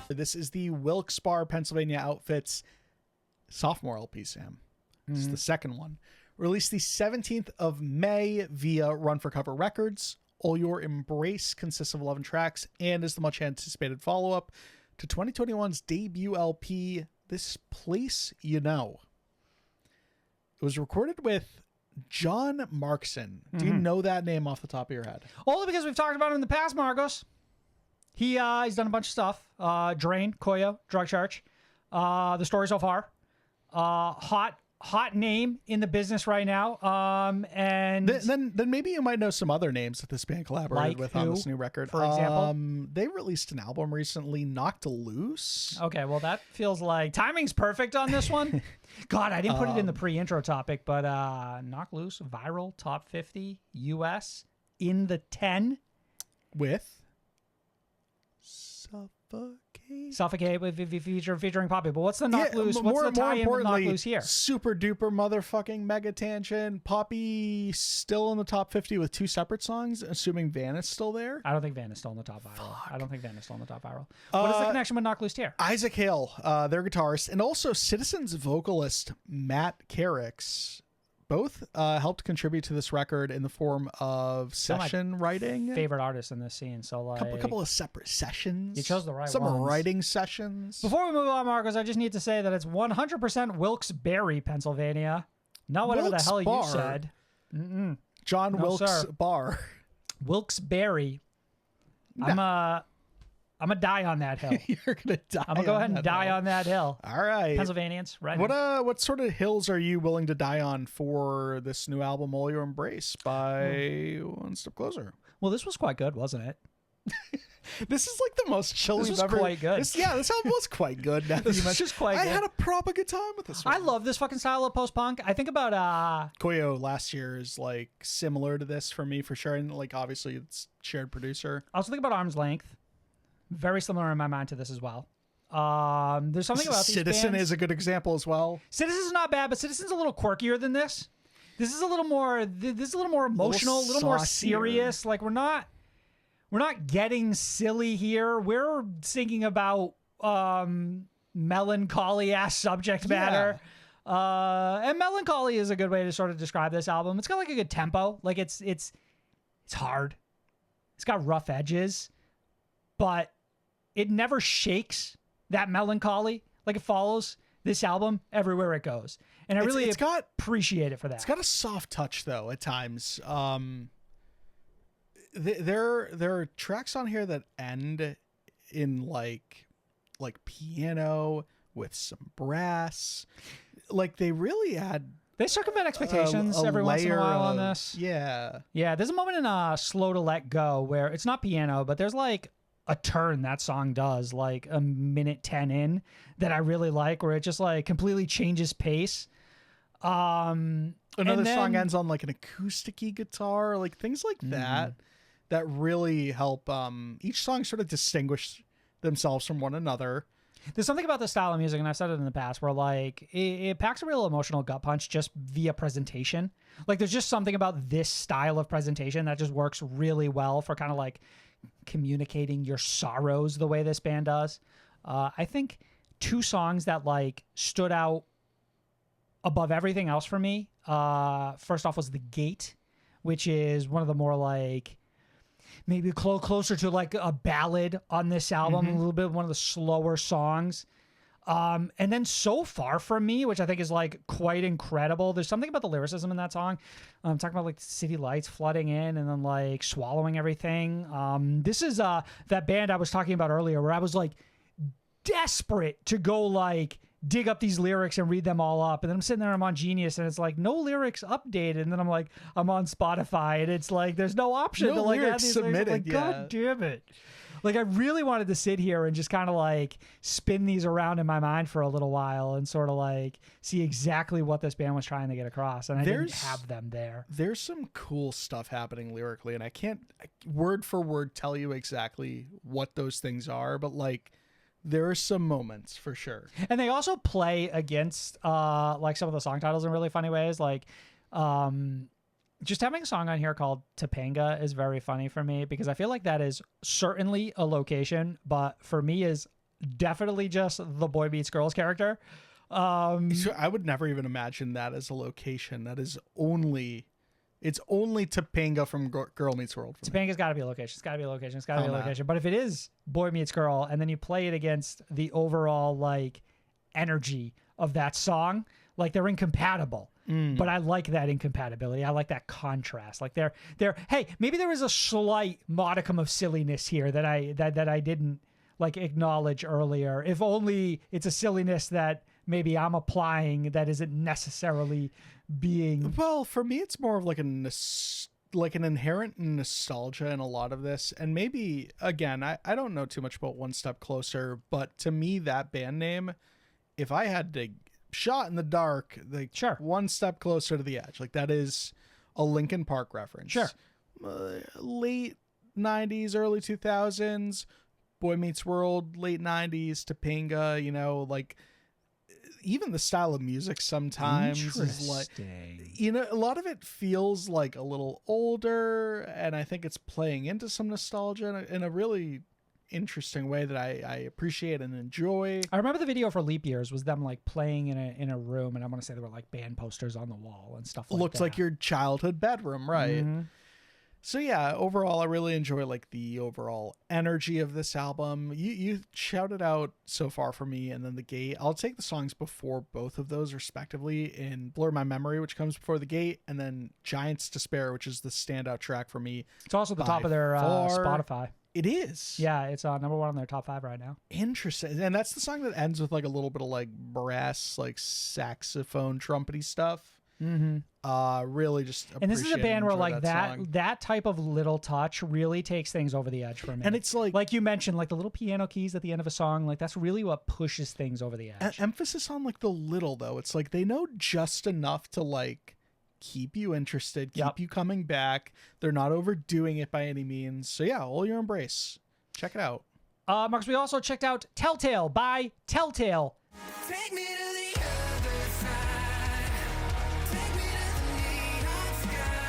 This is the Wilkes-Barre, Pennsylvania Outfits sophomore LP, Sam. This is the second one. Released the 17th of May via Run for Cover Records. All Your Embrace consists of 11 tracks and is the much anticipated follow-up to 2021's debut LP, This Place You Know. It was recorded with John Markson. Do you know that name off the top of your head? Only because we've talked about him in the past, Marcos. He's done a bunch of stuff. Drain, Koyo, Drug Church. The Story So Far. Hot name in the business right now. And then maybe you might know some other names that this band collaborated Like with who, on this new record. for example? They released an album recently, Knocked Loose. okay, well that feels like timing's perfect on this one. God, I didn't put it in the pre-intro topic, but Knock Loose, viral, top 50, US, in the 10. With Suffocate with featuring Poppy. But what's the Knock Loose? What's more the tie-in with Knock importantly, Loose here? super duper motherfucking mega tangent. Poppy still in the top 50 with 2 separate songs, assuming Van is still there. I don't think Van is still in the top viral. What is the connection with Knock Loose here? Isaac Hale, their guitarist, and also Citizens vocalist Matt Carricks both helped contribute to this record in the form of session writing. Favorite artists in this scene. So like A couple of separate sessions. You chose the right Some ones. writing sessions. Before we move on, Marcos, I just need to say that it's 100% Wilkes-Barre, Pennsylvania. Not whatever the hell you Wilkes-Barre. said. John No, Wilkes sir. Barr. Wilkes-Barre. I'm gonna die on that hill. You're gonna die. I'm gonna go ahead and die hill. on that hill. All right. Pennsylvanians, right? What sort of hills are you willing to die on for this new album, All Your Embrace by One Step Closer? Well, this was quite good, wasn't it? This is like the most chill This we've was ever. quite good. This album was quite good. Now that This you was mention- just quite I good. had a proper good time with this one. I love this fucking style of post-punk. I think about Koyo last year is like similar to this for me for sure, and like obviously it's shared producer. I also think about Arm's Length. Very similar in my mind to this as well. There's something about these Citizen bands. is a good example as well. Citizen's not bad, but Citizen's a little quirkier than this. This is a little more emotional, a little more saucier. serious. Like we're not getting silly here. We're thinking about melancholy ass subject matter. And melancholy is a good way to sort of describe this album. It's got like a good tempo. Like it's hard. It's got rough edges, but it never shakes that melancholy. Like it follows this album everywhere it goes. And I really appreciate it for that. It's got a soft touch though at times. There are tracks on here that end in like piano with some brass. Like they really add They circumvent expectations a every once in a layer while on of- this. Yeah. Yeah, there's a moment in Slow to Let Go where it's not piano, but there's like a turn that song does like a minute 10 in that I really like, where it just like completely changes pace. Another and song then- ends on like an acoustic-y guitar, like things like that really help each song sort of distinguish themselves from one another. There's something about this style of music, and I've said it in the past, where like it packs a real emotional gut punch just via presentation. Like there's just something about this style of presentation that just works really well for kind of like communicating your sorrows the way this band does. I think two songs that like stood out above everything else for me. First off was The Gate, which is one of the more like maybe closer to like a ballad on this album, a little bit one of the slower songs. And then So Far From Me, which I think is like quite incredible. There's something about the lyricism in that song. Talking about like city lights flooding in and then like swallowing everything. This is that band I was talking about earlier where I was like desperate to go like dig up these lyrics and read them all up. And then I'm sitting there, I'm on Genius, and it's like no lyrics updated. And then I'm like, I'm on Spotify, and it's like there's no option No to like add lyrics these lyrics. I'm like, submitted, God damn it. Like I really wanted to sit here and just kind of like spin these around in my mind for a little while and sort of like see exactly what this band was trying to get across. And I didn't have them there. There's some cool stuff happening lyrically, and I can't word for word tell you exactly what those things are, but like there are some moments for sure. And they also play against like some of the song titles in really funny ways. Like just having a song on here called Topanga is very funny for me because I feel like that is certainly a location, but for me is definitely just the Boy Meets Girls character. So I would never even imagine that as a location. That is only Topanga from Girl Meets World. Topanga's got to be a location. It's got to be a location. It's got to be a Oh, location. But if it is Boy Meets Girl and then you play it against the overall like energy of that song, like they're incompatible. But I like that incompatibility. I like that contrast. Like they're hey, maybe there is a slight modicum of silliness here that I didn't like acknowledge earlier. If only it's a silliness that maybe I'm applying that isn't necessarily being. Well, for me, it's more of like an inherent nostalgia in a lot of this. And maybe, again, I don't know too much about One Step Closer, but to me, that band name, if I had to shot in the dark, like Sure. One Step Closer to the Edge, like that is a Linkin Park reference. Sure. Late 90s, early 2000s, Boy Meets World, late 90s, Topanga, you know, like even the style of music sometimes is like, you know, a lot of it feels like a little older, and I think it's playing into some nostalgia in a really interesting way that I appreciate and enjoy. I remember the video for Leap Years was them like playing in a room, and I want to say there were like band posters on the wall and stuff like Looks that. like your childhood bedroom, right? Mm-hmm. So yeah, overall, I really enjoy like the overall energy of this album. You shouted out So Far From Me and then The Gate. I'll take the songs before both of those respectively in Blur My Memory, which comes before The Gate, and then Giants Despair, which is the standout track for me. It's also the top by of their far. Spotify. It is. Yeah, it's number one on their top 5 right now. Interesting. And that's the song that ends with like a little bit of like brass, like saxophone, trumpety stuff. Mm-hmm. Really just And this is a appreciate band and where enjoy like song. that type of little touch really takes things over the edge for me. And it's like you mentioned, like the little piano keys at the end of a song, like that's really what pushes things over the edge. Emphasis on like the little though. It's like they know just enough to like keep you interested, keep you coming back. They're not overdoing it by any means. So yeah, all your embrace. Check it out. Marcus, we also checked out Telltale by Telltale. Take me to the other side. Take me to the neon sky.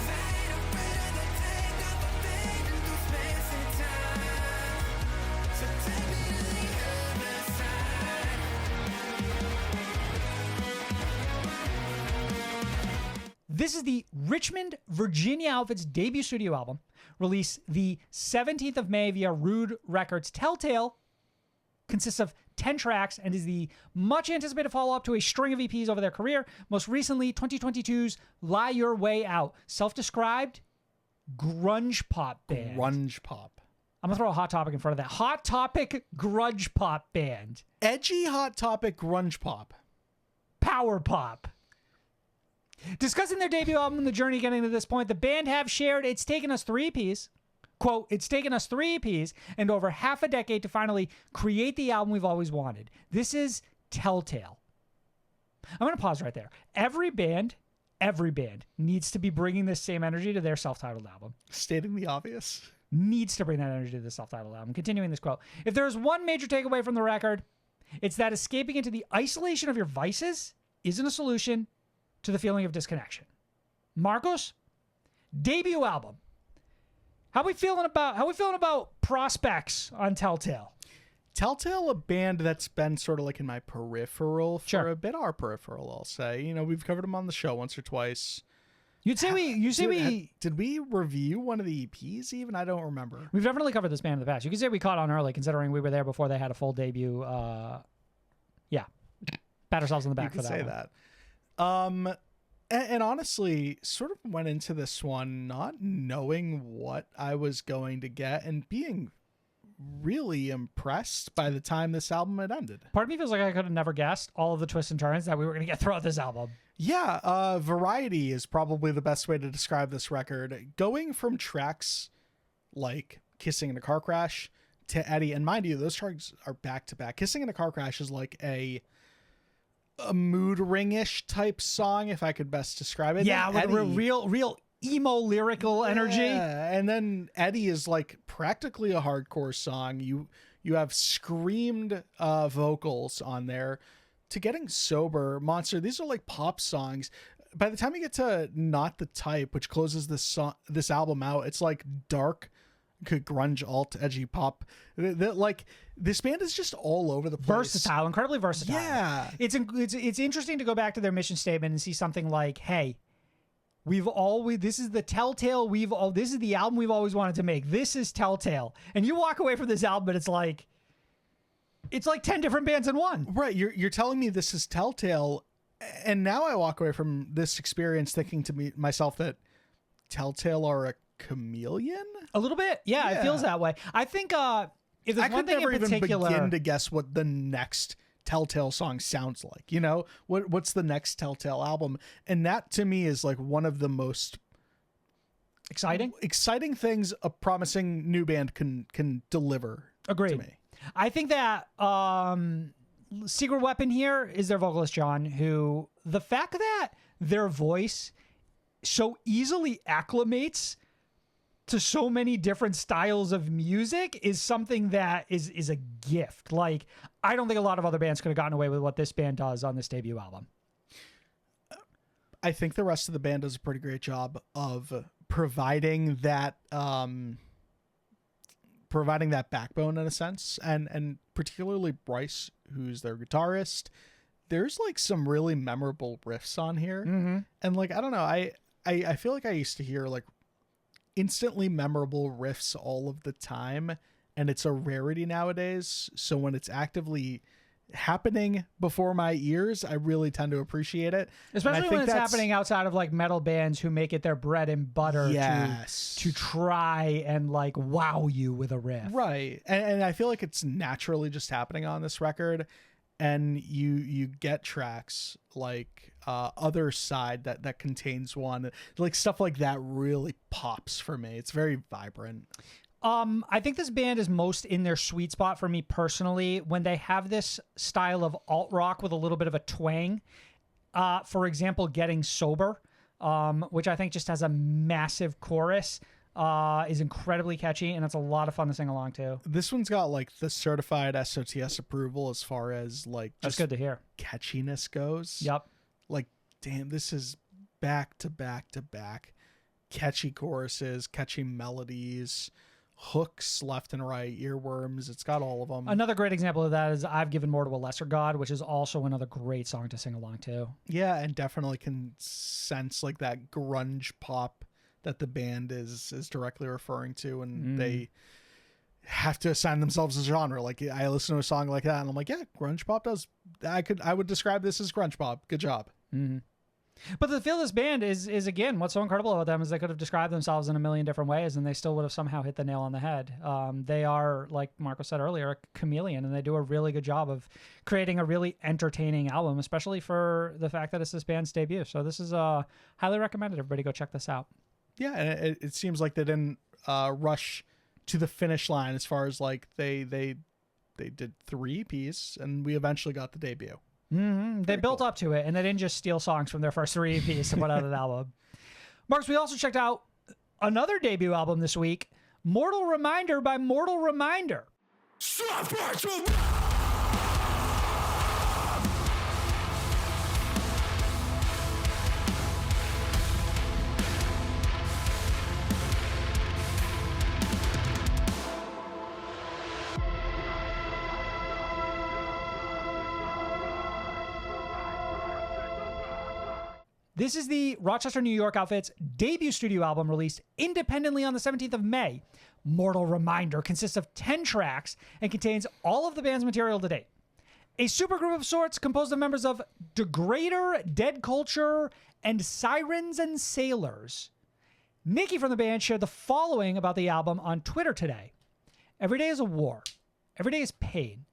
Fade away to the take of a fade into space and time. So take me to the other side. This is the Richmond, Virginia outfit's debut studio album, released the 17th of May via Rude Records. Telltale consists of 10 tracks and is the much anticipated follow-up to a string of EPs over their career, most recently 2022's Lie Your Way Out, self-described grunge pop band. Grunge pop. I'm gonna throw a Hot Topic in front of that. Hot Topic grunge pop band. Edgy Hot Topic grunge pop. power pop. Discussing their debut album and the journey getting to this point, the band have shared it's taken us 3 EPs. Quote, it's taken us 3 EPs and over half a decade to finally create the album we've always wanted. This is Telltale. I'm going to pause right there. Every band needs to be bringing this same energy to their self-titled album. Stating the obvious. Needs to bring that energy to the self-titled album. Continuing this quote. If there is one major takeaway from the record, it's that escaping into the isolation of your vices isn't a solution to the feeling of disconnection. Marcos, debut album. How we feeling about prospects on Telltale? Telltale, a band that's been sort of like in my peripheral for Sure. a bit. Our peripheral, I'll say. You know, we've covered them on the show once or twice. Did we review one of the EPs even? I don't remember. We've definitely covered this band in the past. You could say we caught on early, considering we were there before they had a full debut. Pat ourselves on the back You for could that. say that. And honestly, sort of went into this one not knowing what I was going to get and being really impressed by the time this album had ended. Part of me feels like I could have never guessed all of the twists and turns that we were going to get throughout this album. Yeah, variety is probably the best way to describe this record. Going from tracks like Kissing in a Car Crash to Eddie, and mind you, those tracks are back to back. Kissing in a Car Crash is like a mood ring-ish type song, if I could best describe it. Yeah, with Eddie, real emo lyrical energy. Yeah, and then Eddie is like practically a hardcore song. You have screamed vocals on there. To Getting Sober, Monster, these are like pop songs. By the time you get to Not the Type, which closes this album out, it's like dark, grunge, alt, edgy pop. Like this band is just all over the place. Versatile, incredibly versatile. Yeah. It's interesting to go back to their mission statement and see something like, hey, this is the Telltale this is the album we've always wanted to make. This is Telltale. And you walk away from this album and it's like 10 different bands in one. Right. You're telling me this is Telltale, and now I walk away from this experience thinking to myself that Telltale are a chameleon? A little bit. Yeah, it feels that way. I think if there's I one could thing never in even particular, begin to guess what the next Telltale song sounds like. You know, what's the next Telltale album? And that to me is like one of the most exciting things a promising new band can deliver. Agreed. To me. I think that secret weapon here is their vocalist John, who the fact that their voice so easily acclimates to so many different styles of music is something that is a gift. Like, I don't think a lot of other bands could have gotten away with what this band does on this debut album. I think the rest of the band does a pretty great job of providing that backbone in a sense, and particularly Bryce, who's their guitarist. There's like some really memorable riffs on here, and like I don't know, I feel like I used to hear like instantly memorable riffs all of the time, and it's a rarity nowadays. So when it's actively happening before my ears, I really tend to appreciate it, Especially when it's happening outside of like metal bands who make it their bread and butter to try and like wow you with a riff. Right. And I feel like it's naturally just happening on this record. And you get tracks like Other Side that contains one, like stuff like that really pops for me. It's very vibrant. I think this band is most in their sweet spot for me personally when they have this style of alt rock with a little bit of a twang. For example, Getting Sober, which I think just has a massive chorus, is incredibly catchy, and it's a lot of fun to sing along to. This one's got like the certified SOTS approval as far as like That's just good to hear. catchiness goes. Yep. Like, damn, this is back to back to back. Catchy choruses, catchy melodies, hooks left and right, earworms. It's got all of them. Another great example of that is I've Given More to a Lesser God, which is also another great song to sing along to. Yeah, and definitely can sense like that grunge pop that the band is directly referring to, and they have to assign themselves a genre. Like, I listen to a song like that and I'm like, yeah, grunge pop does. I would describe this as grunge pop. Good job. But the feel of this band is again, what's so incredible about them is they could have described themselves in a million different ways and they still would have somehow hit the nail on the head. They are, like Marco said earlier, a chameleon, and they do a really good job of creating a really entertaining album, especially for the fact that it's this band's debut. So this is highly recommended. Everybody go check this out. Yeah, and it seems like they didn't rush to the finish line as far as like they did 3 EPs and we eventually got the debut. They built up to it, and they didn't just steal songs from their first 3 EPs to put out an album. Marks, we also checked out another debut album this week, Mortal Reminder by Mortal Reminder. This is the Rochester, New York outfit's debut studio album released independently on the 17th of May. Mortal Reminder consists of 10 tracks and contains all of the band's material to date. A supergroup of sorts composed of members of Degrader, Dead Culture, and Sirens and Sailors. Nikki from the band shared the following about the album on Twitter today. Every day is a war. Every day is pain.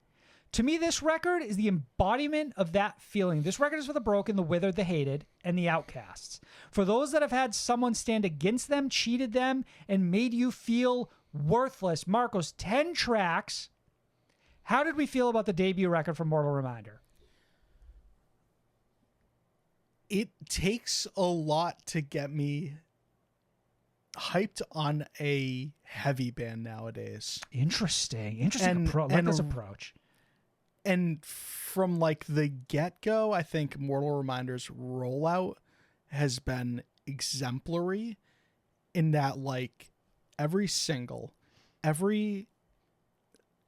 To me, this record is the embodiment of that feeling. This record is for the broken, the withered, the hated, and the outcasts. For those that have had someone stand against them, cheated them, and made you feel worthless. Marcos, 10 tracks. How did we feel about the debut record from Mortal Reminder? It takes a lot to get me hyped on a heavy band nowadays. Interesting And- this approach. And from like the get-go, I think Mortal Reminder's rollout has been exemplary in that like every single, every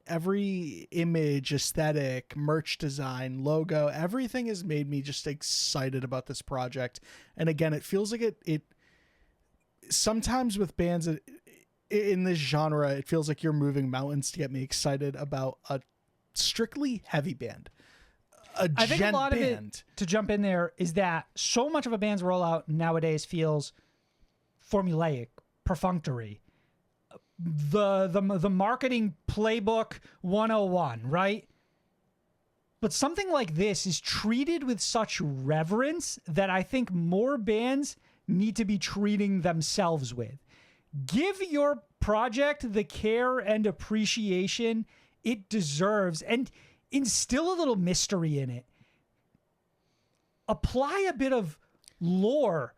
image, aesthetic, merch design, logo, everything has made me just excited about this project. And again, it feels like it sometimes with bands in this genre, it feels like you're moving mountains to get me excited about a strictly heavy band. I think a lot of it, to jump in there, is that so much of a band's rollout nowadays feels formulaic, perfunctory. The marketing playbook 101, right? But something like this is treated with such reverence that I think more bands need to be treating themselves with. Give your project the care and appreciation it deserves, and instill a little mystery in it. Apply a bit of lore.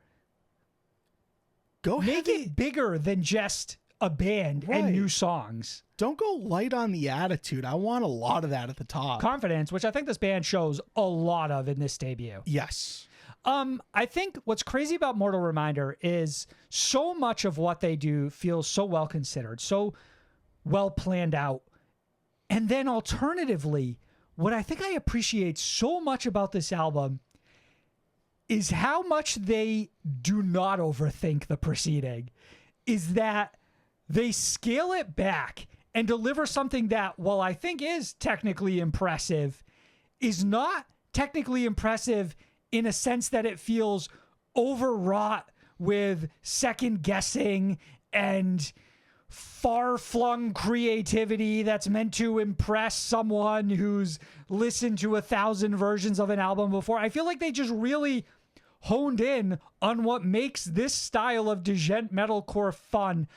Make it bigger than just a band and new songs. Don't go light on the attitude. I want a lot of that at the top. Confidence, which I think this band shows a lot of in this debut. Yes. I think what's crazy about Mortal Reminder is so much of what they do feels so well considered, so well planned out. And then alternatively, what I think I appreciate so much about this album is how much they do not overthink the proceeding. Is that they scale it back and deliver something that, while I think is technically impressive, is not technically impressive in a sense that it feels overwrought with second guessing and far-flung creativity that's meant to impress someone who's listened to 1,000 versions of an album before. I feel like they just really honed in on what makes this style of djent metalcore fun.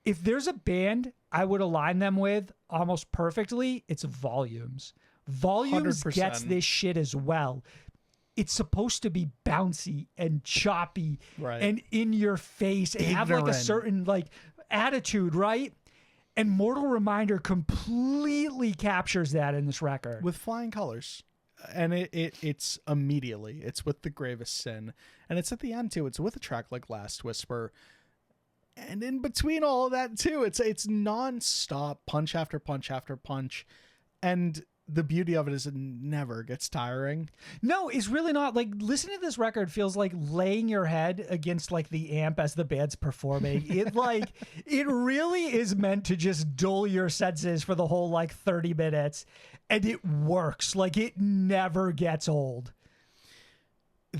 If there's a band I would align them with almost perfectly, it's Volumes. Volumes 100%. gets this shit as well. It's supposed to be bouncy and choppy and in your face and have like a certain like attitude, right? And Mortal Reminder completely captures that in this record With flying colors. And it's immediately. It's with The Gravest Sin. And it's at the end too. It's with a track like Last Whisper. And in between all of that too, it's non-stop punch after punch after punch. And the beauty of it is it never gets tiring. No, it's really not. Like, listening to this record feels like laying your head against like the amp as the band's performing. It really is meant to just dull your senses for the whole like 30 minutes, and it works. Like, it never gets old.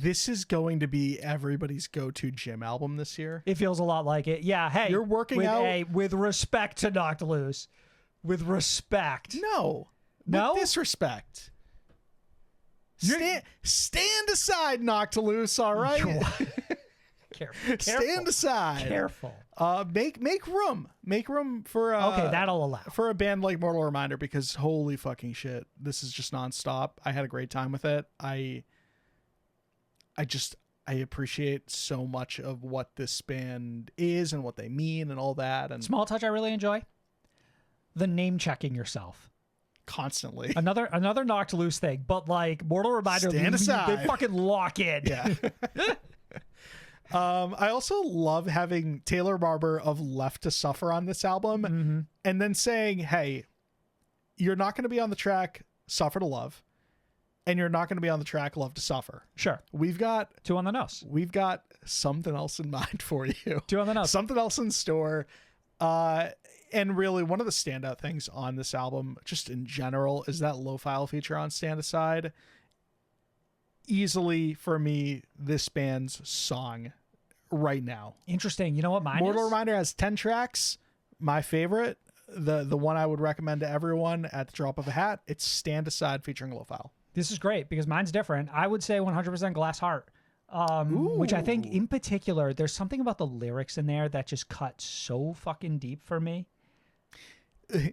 This is going to be everybody's go-to gym album this year. It feels a lot like it. Yeah, hey. You're working out- with respect to Knocked Loose. With respect. No. No? With disrespect. Stand aside, Knocked Loose, all right? Careful. Stand aside. Careful. Make room. Make room for Okay, that'll allow. for a band like Mortal Reminder, because holy fucking shit, this is just nonstop. I had a great time with it. I appreciate so much of what this band is and what they mean and all that, and Small touch I really enjoy. The name checking yourself. constantly. Another Knocked Loose thing, but like Mortal Reminder, Stand aside. they fucking lock in. Yeah. I also love having Taylor Barber of Left to Suffer on this album, and then saying, hey, you're not going to be on the track Suffer to Love, and you're not going to be on the track Love to Suffer. Sure. We've got 2 on the nose. something else in mind for you. 2 on the nose. Something else in store. And really, one of the standout things on this album, just in general, is that low file feature on Stand Aside. Easily, for me, this band's song right now. Interesting. You know what mine Mortal is? Reminder has 10 tracks. My favorite, the one I would recommend to everyone at the drop of a hat, it's Stand Aside featuring low file. This is great because mine's different. I would say 100% Glass Heart. Which I think in particular, there's something about the lyrics in there that just cut so fucking deep for me.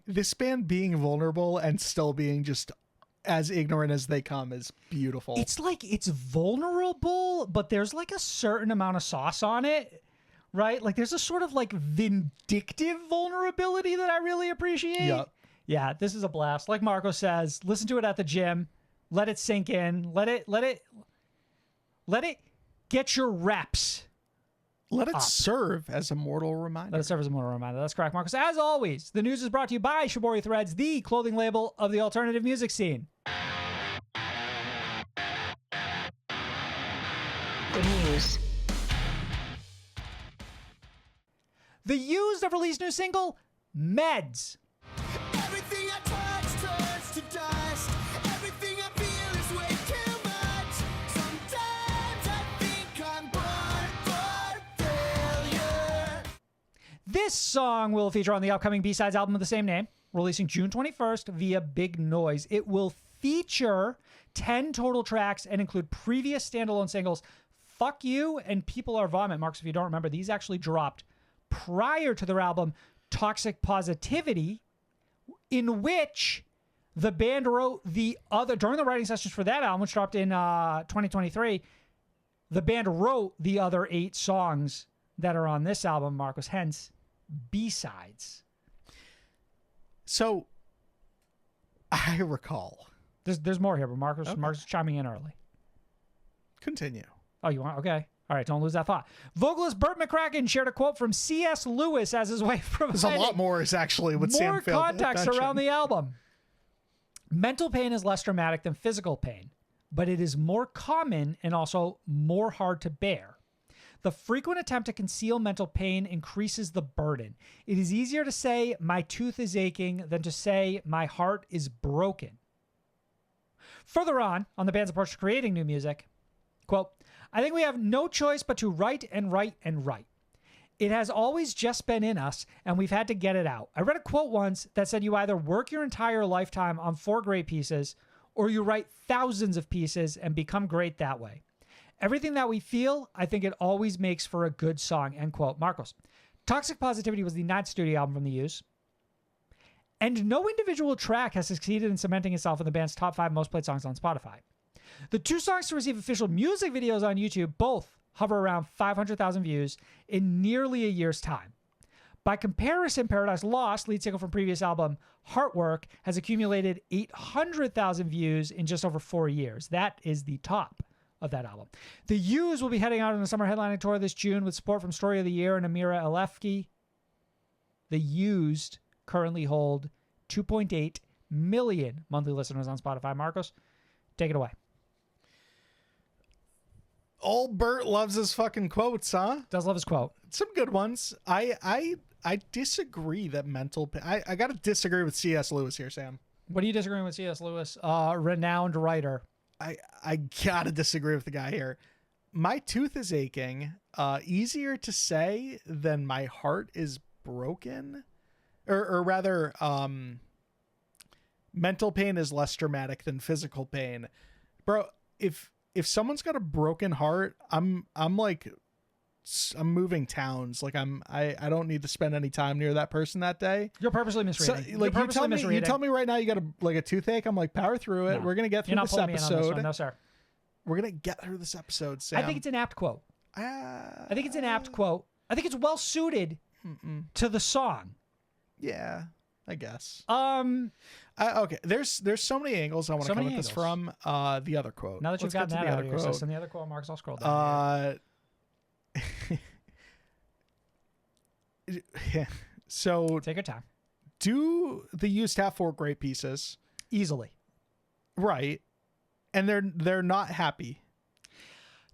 This band being vulnerable and still being just as ignorant as they come is beautiful. It's like it's vulnerable, but there's like a certain amount of sauce on it, right? Like there's a sort of like vindictive vulnerability that I really appreciate. Yep. Yeah, this is a blast. Like Marco says, listen to it at the gym, let it sink in, let it get your reps. Let it serve as a mortal reminder. Let it serve as a mortal reminder. That's correct, Marcus. As always, the news is brought to you by Shibori Threads, the clothing label of the alternative music scene. The news. The Used have released new single, Meds. Everything I touch turns to dust. Everything I feel is way too much. Sometimes I think I'm born for failure. This song will feature on the upcoming B-Sides album of the same name, releasing June 21st via Big Noise. It will feature 10 total tracks and include previous standalone singles, Fuck You and People Are Vomit. Marks, if you don't remember, these actually dropped prior to their album Toxic Positivity, in which the band wrote during the writing sessions for that album, which dropped in 2023, the band wrote the other 8 songs that are on this album, Marcos, hence B-Sides. So, I recall. There's more here, but Marcos is chiming in early. Continue. Oh, you want? Okay. All right, don't lose that thought. Vocalist Burt McCracken shared a quote from C.S. Lewis as his way of There's a lot providing more is actually what Sam more failed to context mention. around the album. Mental pain is less dramatic than physical pain, but it is more common and also more hard to bear. The frequent attempt to conceal mental pain increases the burden. It is easier to say, my tooth is aching, than to say, my heart is broken. Further on the band's approach to creating new music, quote, I think we have no choice but to write and write and write. It has always just been in us, and we've had to get it out. I read a quote once that said you either work your entire lifetime on 4 great pieces, or you write thousands of pieces and become great that way. Everything that we feel, I think it always makes for a good song, end quote. Marcos. Toxic Positivity was the 9th studio album from The Used, and no individual track has succeeded in cementing itself in the band's top 5 most played songs on Spotify. The 2 songs to receive official music videos on YouTube both hover around 500,000 views in nearly a year's time. By comparison, Paradise Lost, lead single from previous album Heartwork, has accumulated 800,000 views in just over 4 years. That is the top of that album. The Used will be heading out on a summer headlining tour this June with support from Story of the Year and Amira Elefki. The Used currently hold 2.8 million monthly listeners on Spotify. Marcos, take it away. Old Bert loves his fucking quotes, huh? Does love his quote. Some good ones. I disagree that mental pain. I got to disagree with C.S. Lewis here, Sam. What are you disagreeing with C.S. Lewis? Renowned writer. I got to disagree with the guy here. my tooth is aching. Easier to say than my heart is broken, or rather, mental pain is less dramatic than physical pain, bro. If someone's got a broken heart, I'm moving towns. Like I don't need to spend any time near that person that day. You're purposely misreading. So, like you tell me right now you got a toothache. I'm like, power through it. No. We're gonna get through this episode. No, sir. We're gonna get through this episode, Sam. I think it's an apt quote. I think it's an apt quote. I think it's well suited to the song. Yeah, I guess. Okay. There's so many angles I want to come at this from. The other quote. Now that you've gotten that out of your system, the other quote, Marcus, I'll scroll down. So Take your time. Do the used have 4 great pieces? Easily. Right. And they're not happy.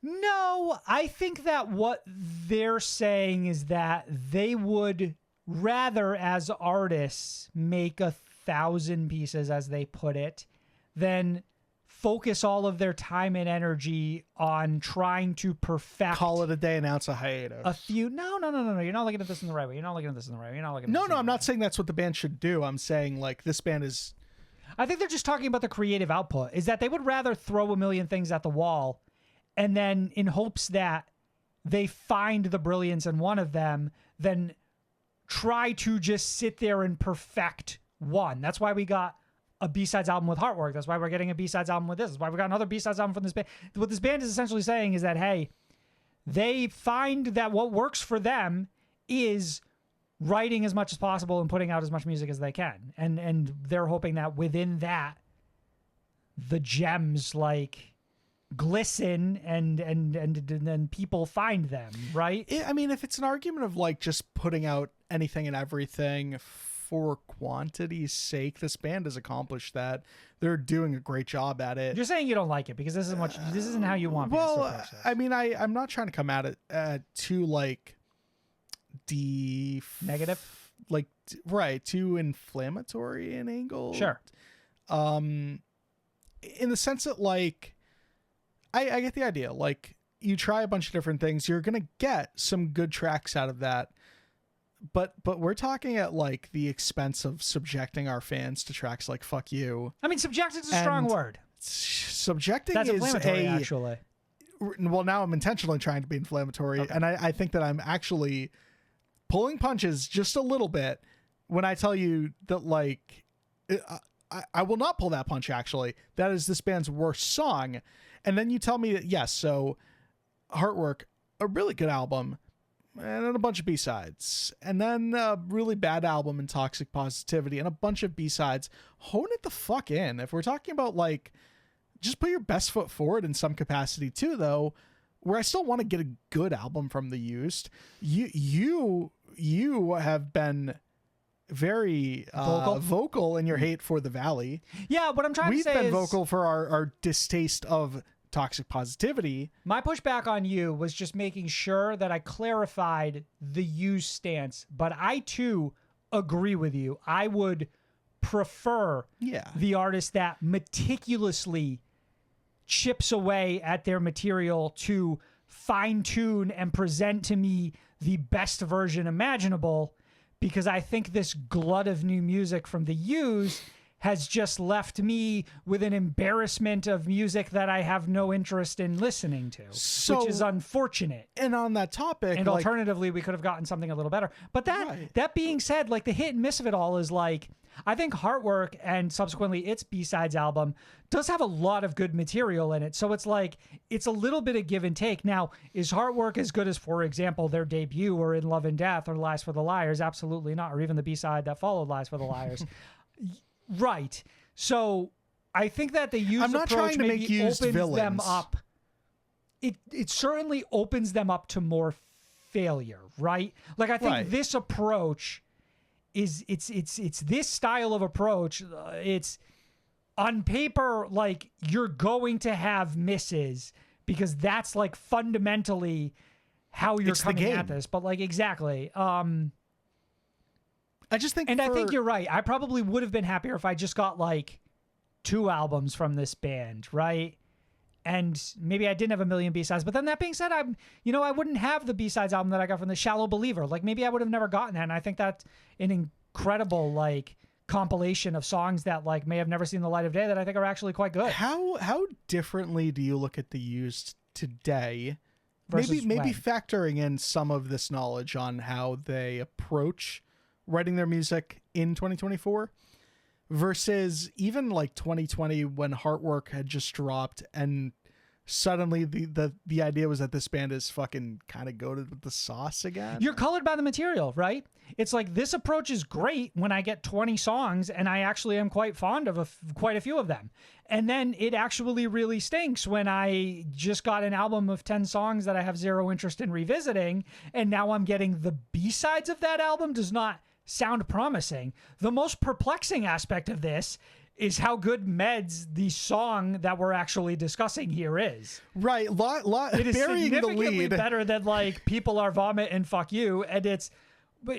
No, I think that what they're saying is that they would rather, as artists, make 1,000 pieces, as they put it, than focus all of their time and energy on trying to perfect. Call it a day, announce a hiatus. A few. No. You're not looking at this in the right way. You're not looking at this in the right way. You're not looking at No, this I'm not saying that's what the band should do. I'm saying, like, this band is. I think they're just talking about the creative output, is that they would rather throw a million things at the wall and then in hopes that they find the brilliance in one of them than try to just sit there and perfect one. That's why we got a B-sides album with Heartwork. That's why we're getting a B-sides album with this. That's why we got another B-sides album from this band. What this band is essentially saying is that, hey, they find that what works for them is writing as much as possible and putting out as much music as they can. And they're hoping that within that, the gems like glisten and then people find them, right? I mean, if it's an argument of like just putting out anything and everything for quantity's sake, this band has accomplished that. They're doing a great job at it. You're saying you don't like it because this isn't how you want. Well, I mean, I'm not trying to come at it too like negative, like right, too inflammatory an angle. Sure. In the sense that like I get the idea. Like, you try a bunch of different things, you're gonna get some good tracks out of that. But we're talking at like the expense of subjecting our fans to tracks like "Fuck You." I mean, subjecting is a strong word. Subjecting That's is inflammatory, actually. Well, now I'm intentionally trying to be inflammatory, okay. And I think that I'm actually pulling punches just a little bit when I tell you that like I will not pull that punch. Actually, that is this band's worst song, and then you tell me that yes, so Heartwork, a really good album. And then a bunch of B-sides. And then a really bad album in Toxic Positivity. And a bunch of B-sides. Hone it the fuck in. If we're talking about, like, just put your best foot forward in some capacity, too, though, where I still want to get a good album from the Used. You have been very vocal in your hate for The Valley. Yeah, what I'm trying to say is... We've been vocal for our distaste of Toxic Positivity. My pushback on you was just making sure that I clarified the Used stance, but I too agree with you. I would prefer the artist that meticulously chips away at their material to fine tune and present to me the best version imaginable, because I think this glut of new music from the Used has just left me with an embarrassment of music that I have no interest in listening to, which is unfortunate. And on that topic, and alternatively, we could have gotten something a little better. But that being said, like, the hit and miss of it all is like, I think Heartwork and subsequently its B-sides album does have a lot of good material in it. So it's like, it's a little bit of give and take. Now, is Heartwork as good as, for example, their debut or In Love and Death or Lies for the Liars? Absolutely not. Or even the B-side that followed Lies for the Liars. Right. So I think that the Used approach maybe opens them up. It certainly opens them up to more failure, right? Like, I think this approach is it's this style of approach. It's on paper, like, you're going to have misses because that's like fundamentally how you're coming at this. But like, exactly. I just think, I think you're right. I probably would have been happier if I just got like 2 albums from this band, right? and maybe I didn't have a million B-sides. But then that being said, I wouldn't have the B-sides album that I got from the Shallow Believer. Like maybe I would have never gotten that. And I think that's an incredible like compilation of songs that like may have never seen the light of day that I think are actually quite good. How differently do you look at the Used today? Versus Maybe when? factoring in some of this knowledge on how they approach writing their music in 2024 versus even like 2020 when Heartwork had just dropped and suddenly the idea was that this band is fucking kind of goated with the sauce again. You're colored by the material, right? It's like this approach is great when I get 20 songs and I actually am quite fond of quite a few of them. And then it actually really stinks when I just got an album of 10 songs that I have zero interest in revisiting. And now I'm getting the B-sides of that album does not sound promising. The most perplexing aspect of this is how good Meds, the song that we're actually discussing here, is. Right. It is burying the significantly lead. better than like People Are Vomit and Fuck You, and it's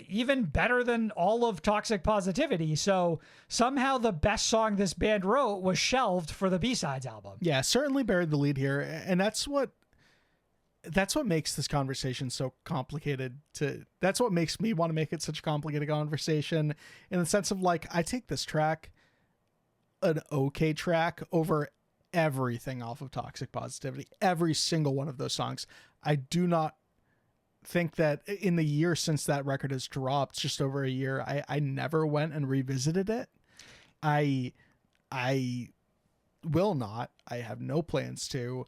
even better than all of Toxic Positivity. So somehow the best song this band wrote was shelved for the B-sides album. Yeah, certainly buried the lead here, and that's what makes this conversation so complicated. That's what makes me want to make it such a complicated conversation, in the sense of like I take this track, an okay track, over everything off of Toxic Positivity, every single one of those songs. I do not think that in the year since that record has dropped, just over a year, I never went and revisited it. I will not. I have no plans to.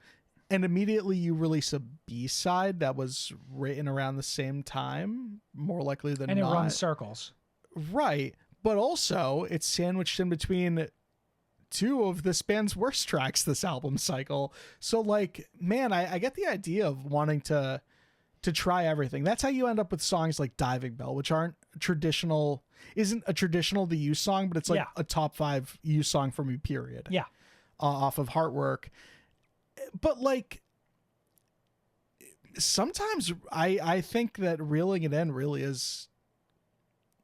And immediately you release a B-side that was written around the same time, more likely than And not. it runs circles. Right. But also it's sandwiched in between two of this band's worst tracks this album cycle. So like, man, I get the idea of wanting to try everything. That's how you end up with songs like Diving Bell, which isn't a traditional The Used song, but it's like a top 5 Used song from me, period. Yeah. Off of Heartwork. But like, sometimes I think that reeling it in really is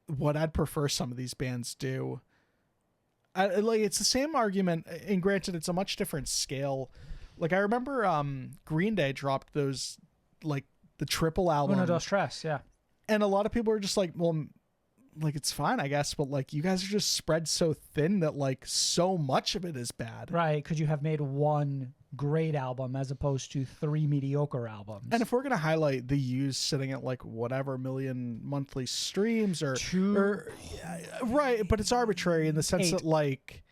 what I'd prefer some of these bands do. Like it's the same argument, and granted it's a much different scale. Like I remember Green Day dropped those, like the triple album, Uno, Dos, Tres, yeah. and a lot of people are just like, well, like it's fine I guess, but like you guys are just spread so thin that like so much of it is bad. Right, could you have made one great album as opposed to 3 mediocre albums? And if we're gonna highlight the Used sitting at like whatever million monthly streams or right, but it's arbitrary in the sense 8. that like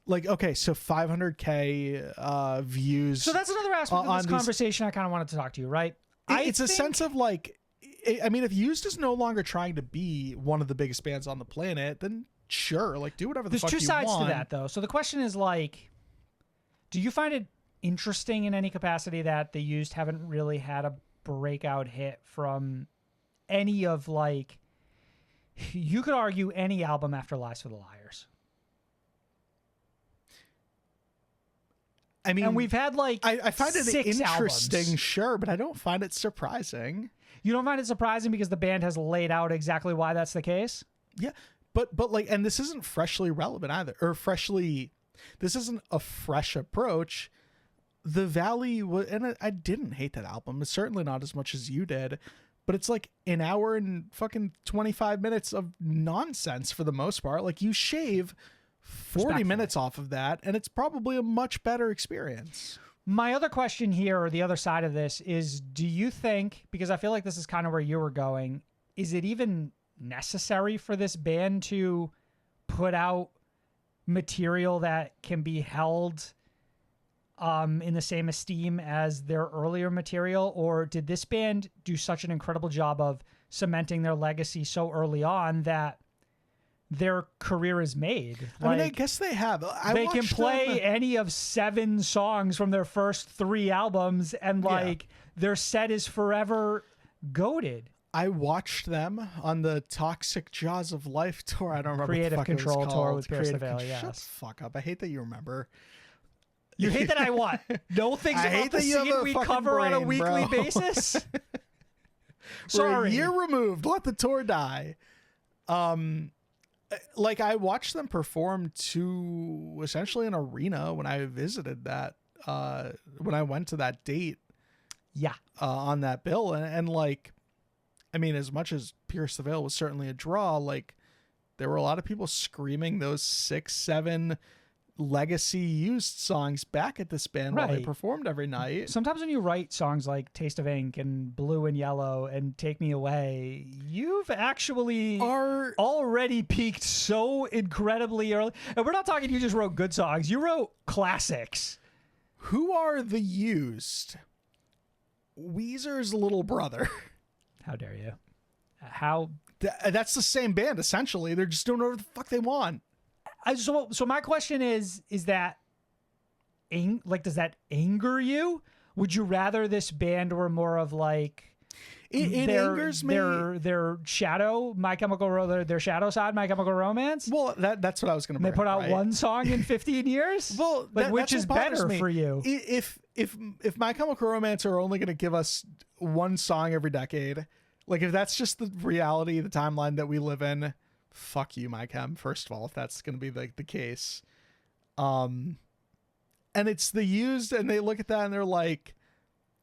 okay, so 500K views. So that's another aspect of this conversation I kind of wanted to talk to you, right? It's a sense of like, I mean, if Used is no longer trying to be one of the biggest bands on the planet, then sure, like do whatever the fuck you want. There's two sides to that though. So the question is like, do you find it interesting in any capacity that the Used haven't really had a breakout hit from any of like, you could argue any album after Lies for the Liars? I mean, and we've had like I find it 6 interesting, albums. sure, but I don't find it surprising. You don't find it surprising because the band has laid out exactly why that's the case? Yeah, but like, and this isn't freshly relevant either, or this isn't a fresh approach. The Valley and I didn't hate that album. It's certainly not as much as you did, but it's like an hour and fucking 25 minutes of nonsense for the most part. Like you shave 40 minutes off of that, and it's probably a much better experience. My other question here, or the other side of this, is do you think, because I feel like this is kind of where you were going, is it even necessary for this band to put out material that can be held in the same esteem as their earlier material? Or did this band do such an incredible job of cementing their legacy so early on that their career is made? I mean, I guess they have. They can play any of 7 songs from their first 3 albums, and like their set is forever goated. I watched them on the Toxic Jaws of Life tour. I don't remember Creative what the fuck Control it was tour called. with Pierce the Veil, Shut yes. the fuck up. I hate that you remember. You hate that I what? Know things I about hate the that you have scene a we fucking cover on a brain, weekly bro. basis? We're a Sorry. year removed. Let the tour die. Like I watched them perform to essentially an arena when I visited that when I went to that date Yeah. on that bill. And like, I mean, as much as Pierce the Veil was certainly a draw, like there were a lot of people screaming those 6, 7 legacy used songs back at this band while they Right. performed every night. Sometimes when you write songs like Taste of Ink and Blue and Yellow and Take Me Away, you've actually Are already peaked so incredibly early. And we're not talking you just wrote good songs. You wrote classics. who are the Used? Weezer's little brother. How dare you? How That's the same band essentially. They're just doing whatever the fuck they want. so my question is that does that anger you? Would you rather this band were more of like It angers me. their shadow, My Chemical their shadow side, My Chemical Romance? Well, that's what I was going to They bring put up, out right? one song in 15 years? Well, like, which that's is what bothers better me. for you? If My Chemical Romance are only going to give us one song every decade, like if that's just the reality, the timeline that we live in, fuck you, My Chem. First of all, if that's going to be the case, and it's the Used, and they look at that and they're like,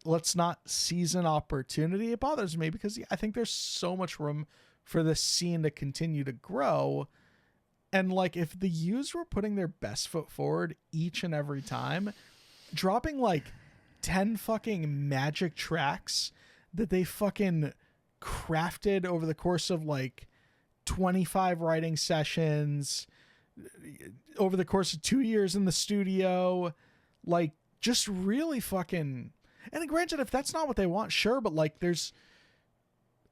let's not seize an opportunity. It bothers me because I think there's so much room for this scene to continue to grow. And like, if the Used were putting their best foot forward each and every time, dropping like 10 fucking magic tracks that they fucking crafted over the course of like 25 writing sessions, over the course of 2 years in the studio, like just really fucking. And granted, if that's not what they want, sure, but like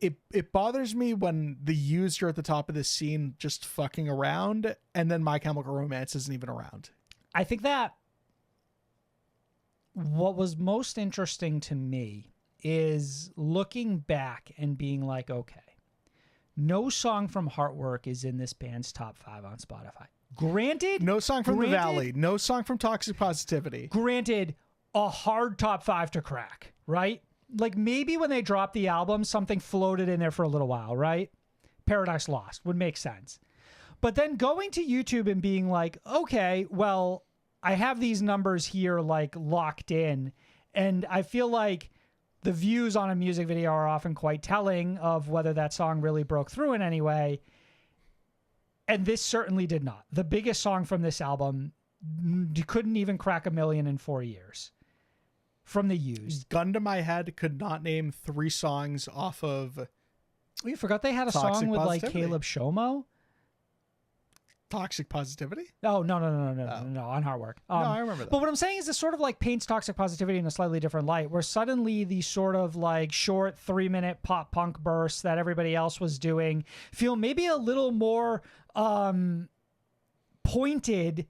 it bothers me when the Used are at the top of this scene just fucking around, and then My Chemical Romance isn't even around. I think that what was most interesting to me is looking back and being like, okay, no song from Heartwork is in this band's top 5 on Spotify. Granted, No song from The Granted- Valley, no song from Toxic Positivity. granted, a hard top 5 to crack, right? Like maybe when they dropped the album, something floated in there for a little while, right? Paradise Lost would make sense. But then going to YouTube and being like, okay, well, I have these numbers here like locked in, and I feel like the views on a music video are often quite telling of whether that song really broke through in any way. And this certainly did not. The biggest song from this album couldn't even crack 1 million in 4 years from the Used. Gun to my head, could not name 3 songs off of Oh, you forgot they had a Toxic song with like Positivity. Caleb Shomo? Toxic Positivity. Oh, no, on Hard Work. No, I remember that. But what I'm saying is this sort of like paints Toxic Positivity in a slightly different light, where suddenly the sort of like short 3-minute pop punk bursts that everybody else was doing feel maybe a little more pointed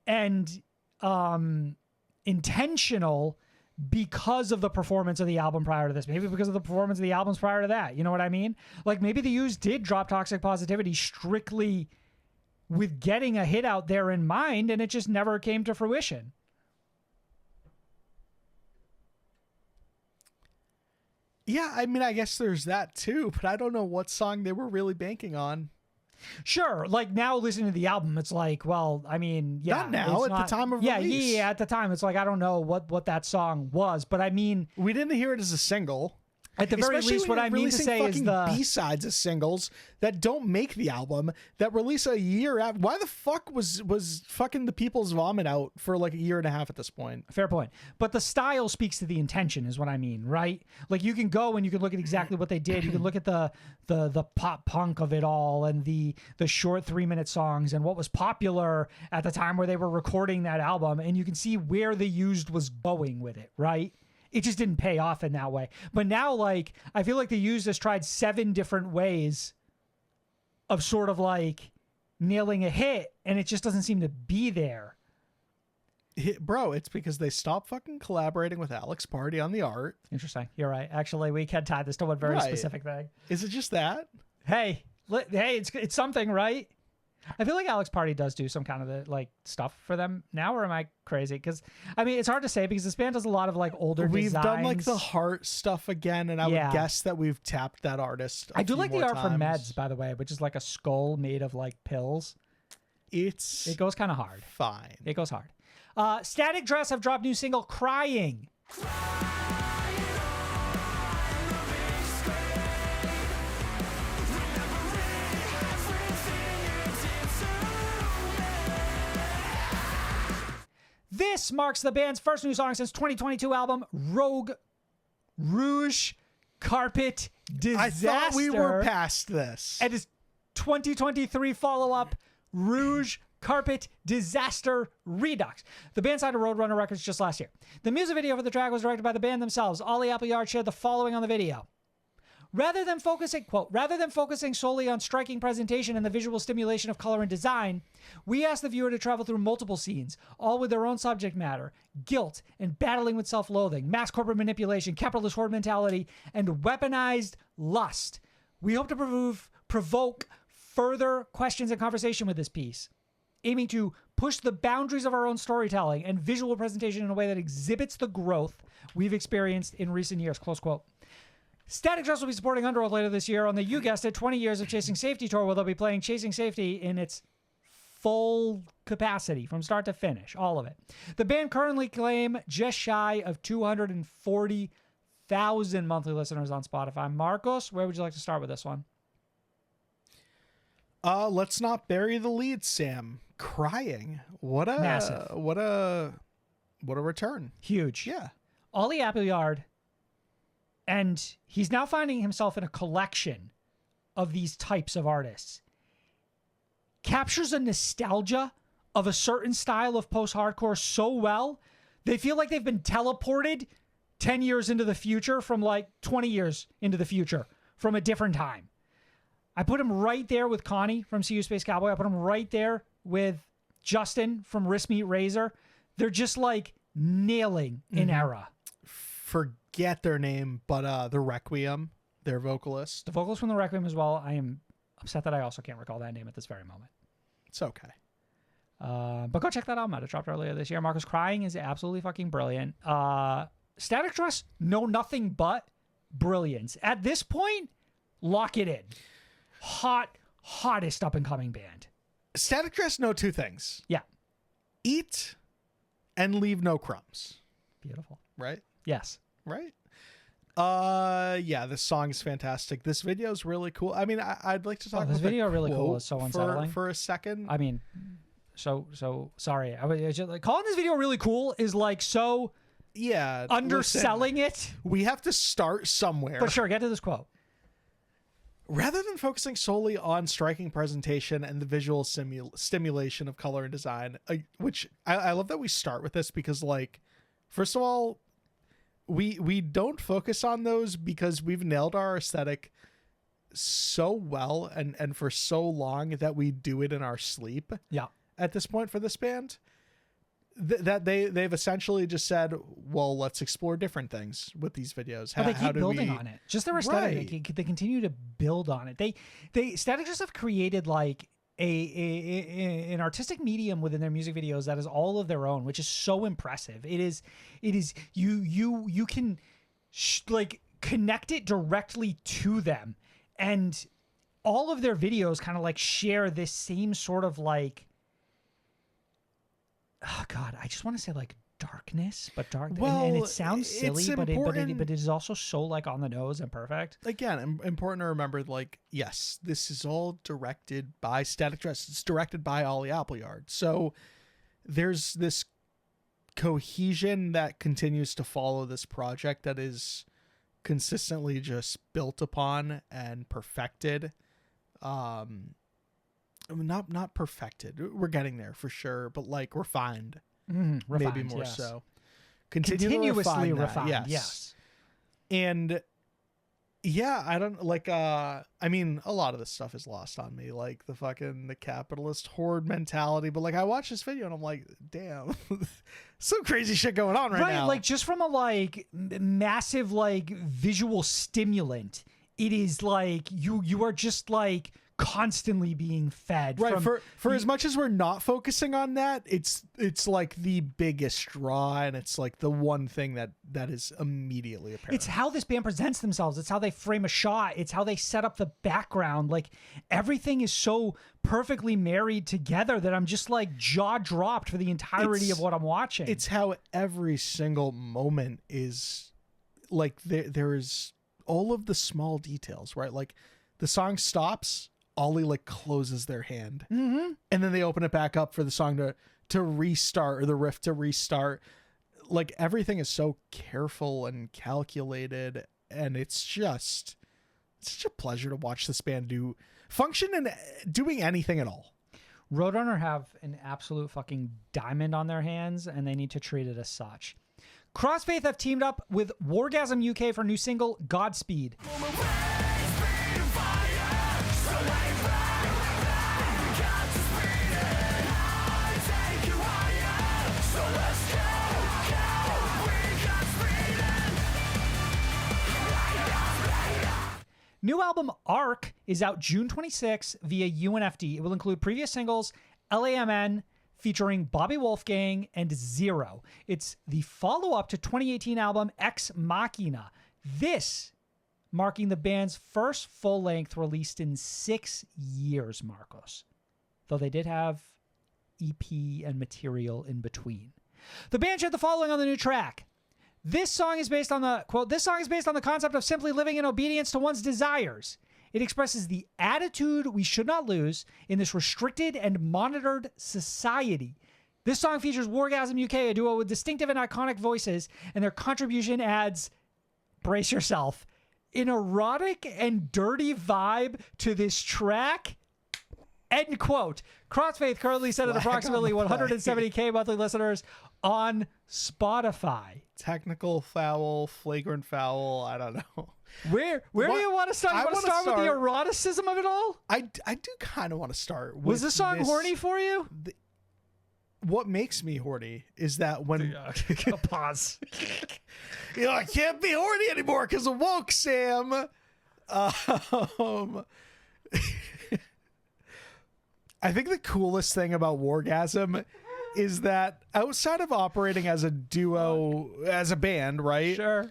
and intentional because of the performance of the album prior to this. Maybe because of the performance of the albums prior to that. You know what I mean? Like maybe the Used did drop Toxic Positivity strictly with getting a hit out there in mind, and it just never came to fruition. Yeah, I mean, I guess there's that too, but I don't know what song they were really banking on. Sure, like now listening to the album, it's like, well, I mean, yeah, Not now, it's at the time of yeah, release. yeah, at the time, it's like I don't know what that song was, but I mean, We didn't hear it as a single. at the very Especially least, when what you're I mean to releasing say is fucking the B-sides as singles that don't make the album, that release a year after. Why the fuck was fucking The People's Vomit out for like a year and a half at this point? fair point, but the style speaks to the intention, is what I mean, right? Like you can go and you can look at exactly what they did. You can look at the pop punk of it all and the short 3-minute songs and what was popular at the time where they were recording that album, and you can see where the Used was going with it, right? It just didn't pay off in that way. But now, like, I feel like the Used has tried 7 different ways of sort of like nailing a hit, and it just doesn't seem to be there. Bro, it's because they stopped fucking collaborating with Alex Party on the art. Interesting. You're right. Actually, we can tie this to one very Right. specific thing. Is it just that? Hey, it's something, right? I feel like Alex Party does do some kind of the like stuff for them now, or am I crazy? Because I mean, it's hard to say because this band does a lot of like older We've designs. done like the heart stuff again, and I Yeah. would guess that we've tapped that artist. I do like the art for times. Meds, by the way, which is like a skull made of like pills. It's It goes kind of hard. fine. It goes hard. Static Dress have dropped new single Crying. This marks the band's first new song since 2022 album Rouge Carpet Disaster. I thought we were past this. And his 2023 follow-up, Rouge Carpet Disaster Redux. The band signed to Roadrunner Records just last year. The music video for the track was directed by the band themselves. Ollie Appleyard shared the following on the video. Rather than focusing solely on striking presentation and the visual stimulation of color and design, we asked the viewer to travel through multiple scenes, all with their own subject matter, guilt and battling with self-loathing, mass corporate manipulation, capitalist horde mentality, and weaponized lust. We hope to provoke further questions and conversation with this piece, aiming to push the boundaries of our own storytelling and visual presentation in a way that exhibits the growth we've experienced in recent years, close quote. Static Dress will be supporting Underworld later this year on the, you guessed it, 20 Years of Chasing Safety tour, where they'll be playing Chasing Safety in its full capacity from start to finish, all of it. The band currently claim just shy of 240,000 monthly listeners on Spotify. Marcos, where would you like to start with this one? Let's not bury the lead, Sam. Crying. What a Massive. What a return. Huge. Yeah. Ollie Appleyard, and he's now finding himself in a collection of these types of artists, captures a nostalgia of a certain style of post-hardcore so well, they feel like they've been teleported 10 years into the future from like 20 years into the future from a different time. I put him right there with Connie from See You Space Cowboy. I put him right there with Justin from Wrist Meet Razor. They're just like nailing an era. Forget their name, but the Requiem, their vocalist. The vocals from the Requiem as well. I am upset that I also can't recall that name at this very moment. It's okay. But go check that album out. It dropped earlier this year. Marcus Crying is absolutely fucking brilliant. Static Dress, know nothing but brilliance. At this point, lock it in. Hottest up and coming band. Static Dress know two things. Yeah. Eat and leave no crumbs. Beautiful. Right? Yes. Right? Yeah, this song is fantastic. This video is really cool. I mean, I'd like to talk about this the video really cool quote is so unsettling. for a second. I mean, so sorry. I was just like, calling this video really cool is like so Yeah. underselling it. We have to start somewhere. But sure, get to this quote. Rather than focusing solely on striking presentation and the visual stimulation of color and design, which I love that we start with this because, like, first of all, we don't focus on those because we've nailed our aesthetic so well and for so long that we do it in our sleep. Yeah. At this point for this band, that they've essentially just said, well, let's explore different things with these videos. But they keep building on it. Just their aesthetic. Right. They continue to build on it. They Static Dress have created like an artistic medium within their music videos that is all of their own, which is so impressive. It is you can like connect it directly to them, and all of their videos kind of like share this same sort of like, oh God, I just want to say like darkness, but dark. Well, and it sounds silly, but important. it is also so like on the nose and perfect. Again, important to remember, like, yes, this is all directed by Static Dress. It's directed by Ollie Appleyard. So there's this cohesion that continues to follow this project that is consistently just built upon and perfected. Not perfected. We're getting there for sure, but like refined. Refined, maybe more yes. so. Continuously refine that, refined. Yes. And yeah, I don't like, I mean, a lot of this stuff is lost on me, like the capitalist horde mentality. But like, I watch this video and I'm like, damn, some crazy shit going on right now. Like just from a like massive like visual stimulant, it is like you are just like constantly being fed. Right. From For as much as we're not focusing on that, it's like the biggest draw, and it's like the one thing that is immediately apparent. It's how this band presents themselves. It's how they frame a shot. It's how they set up the background. Like everything is so perfectly married together that I'm just like jaw dropped for the entirety of what I'm watching. It's how every single moment is like there is all of the small details, right? Like the song stops, Ollie like closes their hand, and then they open it back up for the song to restart, or the riff to restart. Like everything is so careful and calculated, and it's such a pleasure to watch this band function and doing anything at all. Roadrunner have an absolute fucking diamond on their hands, and they need to treat it as such. Crossfaith have teamed up with Wargasm UK for new single Godspeed. New album Arc is out June 26 via UNFD. It will include previous singles LAMN featuring Bobby Wolfgang and Zero. It's the follow-up to 2018 album Ex Machina. This marking the band's first full-length released in 6 years, Marcos. Though they did have EP and material in between. The band shared the following on the new track. This song is based on the, quote, this song is based on the concept of simply living in obedience to one's desires. It expresses the attitude we should not lose in this restricted and monitored society. This song features Wargasm UK, a duo with distinctive and iconic voices, and their contribution adds, brace yourself, an erotic and dirty vibe to this track. End quote. Crossfaith currently set at approximately 170K monthly listeners on Spotify. Technical foul, flagrant foul, I don't know. Where do you want to start? You want to start with the eroticism of it all? I do kind of want to start with Was the song horny for you? What makes me horny is that when... Pause. I can't be horny anymore because of woke, Sam. I think the coolest thing about Wargasm is that outside of operating as a duo, as a band, right? Sure.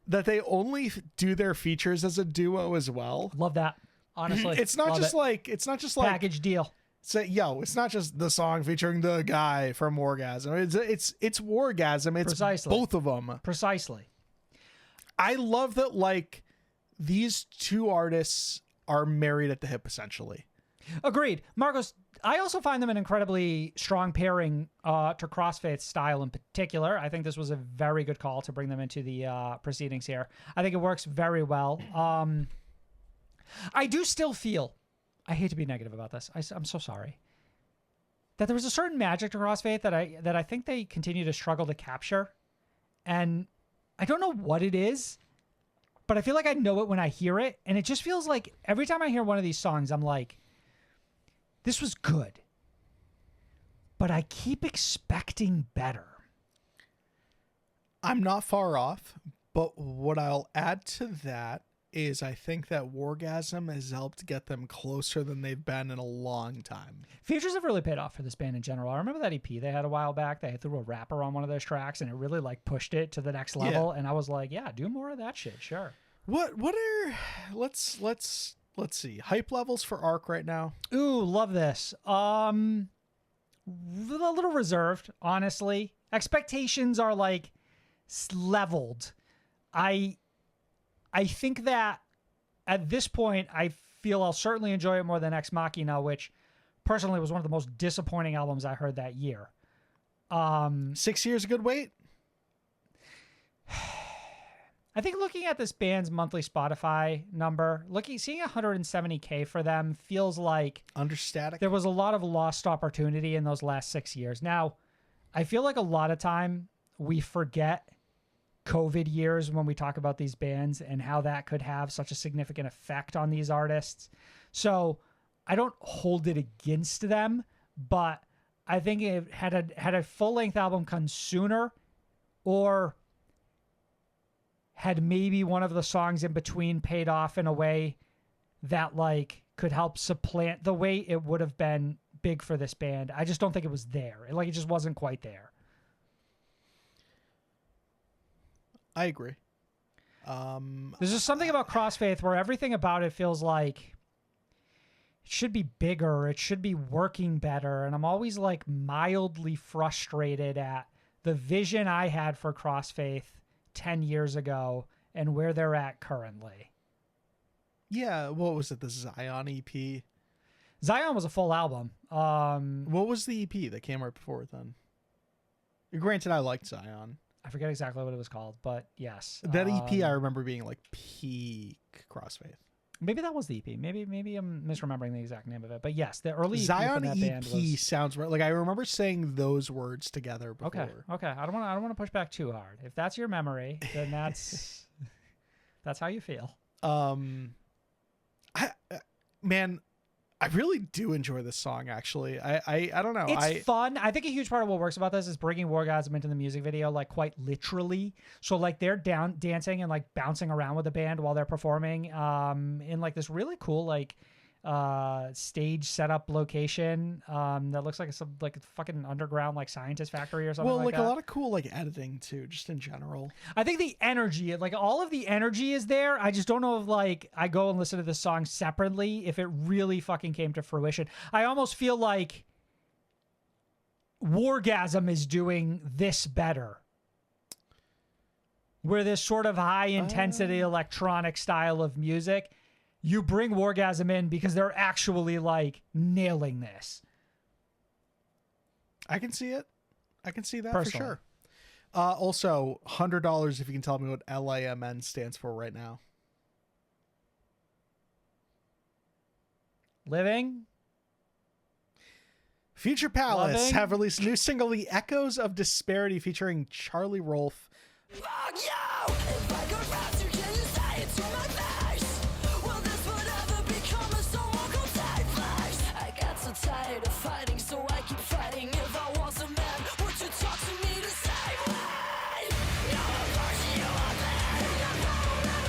That they only do their features as a duo as well. Love that. Honestly. It's not just like package deal. It's not just the song featuring the guy from Wargasm. It's Wargasm. It's Precisely. Both of them. Precisely. I love that like these two artists are married at the hip essentially. Agreed. Marcos, I also find them an incredibly strong pairing to Crossfaith's style in particular. I think this was a very good call to bring them into the proceedings here. I think it works very well. I do still feel, I hate to be negative about this, I'm so sorry, that there was a certain magic to Crossfaith that I think they continue to struggle to capture. And I don't know what it is, but I feel like I know it when I hear it. And it just feels like every time I hear one of these songs, I'm like, this was good, but I keep expecting better. I'm not far off, but what I'll add to that is I think that Wargasm has helped get them closer than they've been in a long time. Features have really paid off for this band in general. I remember that EP they had a while back. They threw a rapper on one of those tracks, and it really like pushed it to the next level. Yeah. And I was like, yeah, do more of that shit. Sure. What are let's see. Hype levels for Arc right now. Ooh, love this. A little reserved, honestly. Expectations are like leveled. I think that at this point, I feel I'll certainly enjoy it more than Ex Machina, which personally was one of the most disappointing albums I heard that year. 6 years a good wait? I think looking at this band's monthly Spotify number, seeing 170K for them feels like understatic. There was a lot of lost opportunity in those last 6 years. Now, I feel like a lot of time we forget COVID years when we talk about these bands and how that could have such a significant effect on these artists. So I don't hold it against them, but I think it had a full-length album come sooner, or had maybe one of the songs in between paid off in a way that like could help supplant the weight, it would have been big for this band. I just don't think it was there. Like it just wasn't quite there. I agree. There's just something about Crossfaith where everything about it feels like it should be bigger, it should be working better, and I'm always like mildly frustrated at the vision I had for Crossfaith 10 years ago and where they're at currently. Yeah, what was it? The Zion EP? Zion was a full album. What was the EP that came right before it then? Granted, I liked Zion. I forget exactly what it was called, but yes. That EP I remember being like peak Crossfaith. Maybe that was the EP. Maybe I'm misremembering the exact name of it. But yes, the early EP Zion from that band EP was... sounds right. Like I remember saying those words together before. Okay. I don't want to push back too hard. If that's your memory, then that's how you feel. Man, I really do enjoy this song. Actually, I don't know. It's fun. I think a huge part of what works about this is bringing Wargasm into the music video, like quite literally. So like they're dancing and like bouncing around with the band while they're performing, in like this really cool like stage setup location that looks like some like a fucking underground like scientist factory or something. Well, like that. a lot of cool like editing too, just in general. I think the energy, like all of the energy is there. I just don't know if like I go and listen to this song separately, if it really fucking came to fruition. I almost feel like Wargasm is doing this better. Where this sort of high intensity electronic style of music, you bring Wargasm in because they're actually like nailing this. I can see it. I can see that Personally. for sure. Also, $100 if you can tell me what LAMN stands for right now. Living? Future Palace Loving? have released a new single, The Echoes of Disparity, featuring Charlie Rolfe. Fuck you! If I could rap, you can just say it to my face. Will this forever become a so-called safe place? I got so tired of fighting, so I keep fighting. If I was a man, would you talk to me the same way? You're a person, you are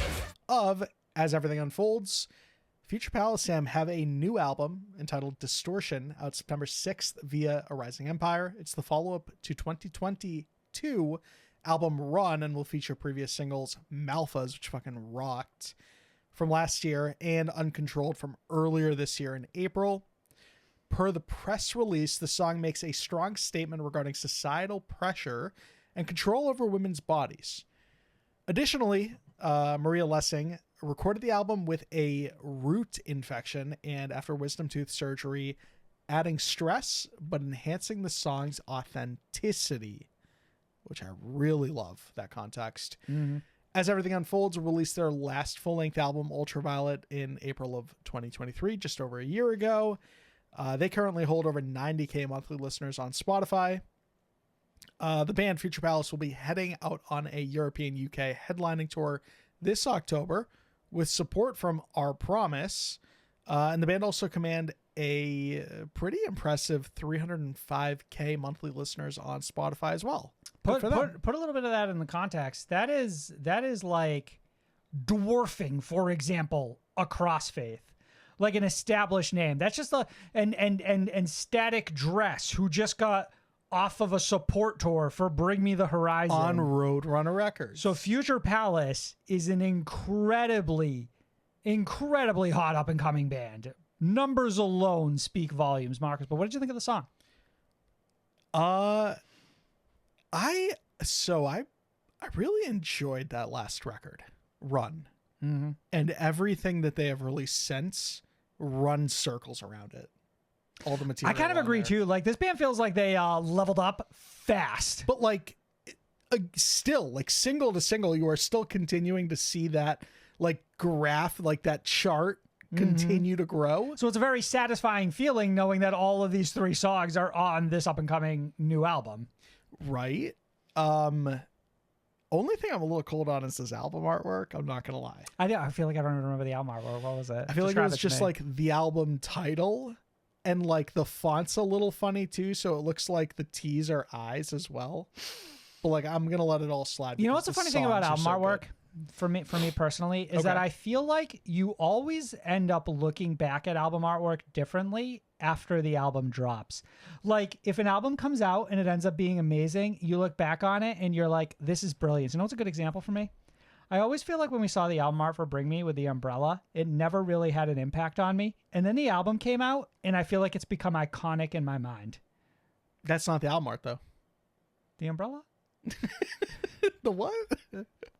there. Of As Everything Unfolds, Future Palace have a new album entitled Distortion out September 6th via A Rising Empire. It's the follow-up to 2022 album Run and will feature previous singles Malphas, which fucking rocked, from last year, and Uncontrolled from earlier this year in April. Per the press release, the song makes a strong statement regarding societal pressure and control over women's bodies. Additionally, Maria Lessing recorded the album with a root infection and after wisdom tooth surgery, adding stress but enhancing the song's authenticity, which I really love that context. Mm-hmm. As Everything Unfolds released their last full-length album, Ultraviolet, in April of 2023, just over a year ago. They currently hold over 90K monthly listeners on Spotify. The band Future Palace will be heading out on a European UK headlining tour this October with support from Our Promise. And the band also command a pretty impressive 305K monthly listeners on Spotify as well. Put a little bit of that in the context. That is like dwarfing, for example, a Crossfaith, like an established name. That's just and Static Dress, who just got off of a support tour for Bring Me the Horizon on Roadrunner Records. So Future Palace is an incredibly hot up and coming band. Numbers alone speak volumes, Marcus. But what did you think of the song? I really enjoyed that last record, Run. Mm-hmm. And everything that they have released since run circles around it. All the material. I kind of on agree there. too. Like this band feels like they leveled up fast. But like still, like single to single, you are still continuing to see that like graph, like that chart continue to grow. So it's a very satisfying feeling knowing that all of these three songs are on this up and coming new album. Right. Only thing I'm a little cold on is this album artwork. I'm not gonna lie. I feel like I don't even remember the album artwork. What was it? I feel like it Describe was to just me. like the album title, and like the font's a little funny too, so it looks like the T's are eyes as well. But like I'm gonna let it all slide. You know because what's the the funny thing about songs album are so artwork? good. for me personally is that I feel like you always end up looking back at album artwork differently after the album drops. Like if an album comes out and it ends up being amazing, you look back on it and you're like, this is brilliant. You know what's a good example for me? I always feel like when we saw the album art for Bring Me with the umbrella, it never really had an impact on me. And then the album came out and I feel like it's become iconic in my mind. That's not the album art though. The umbrella? The what?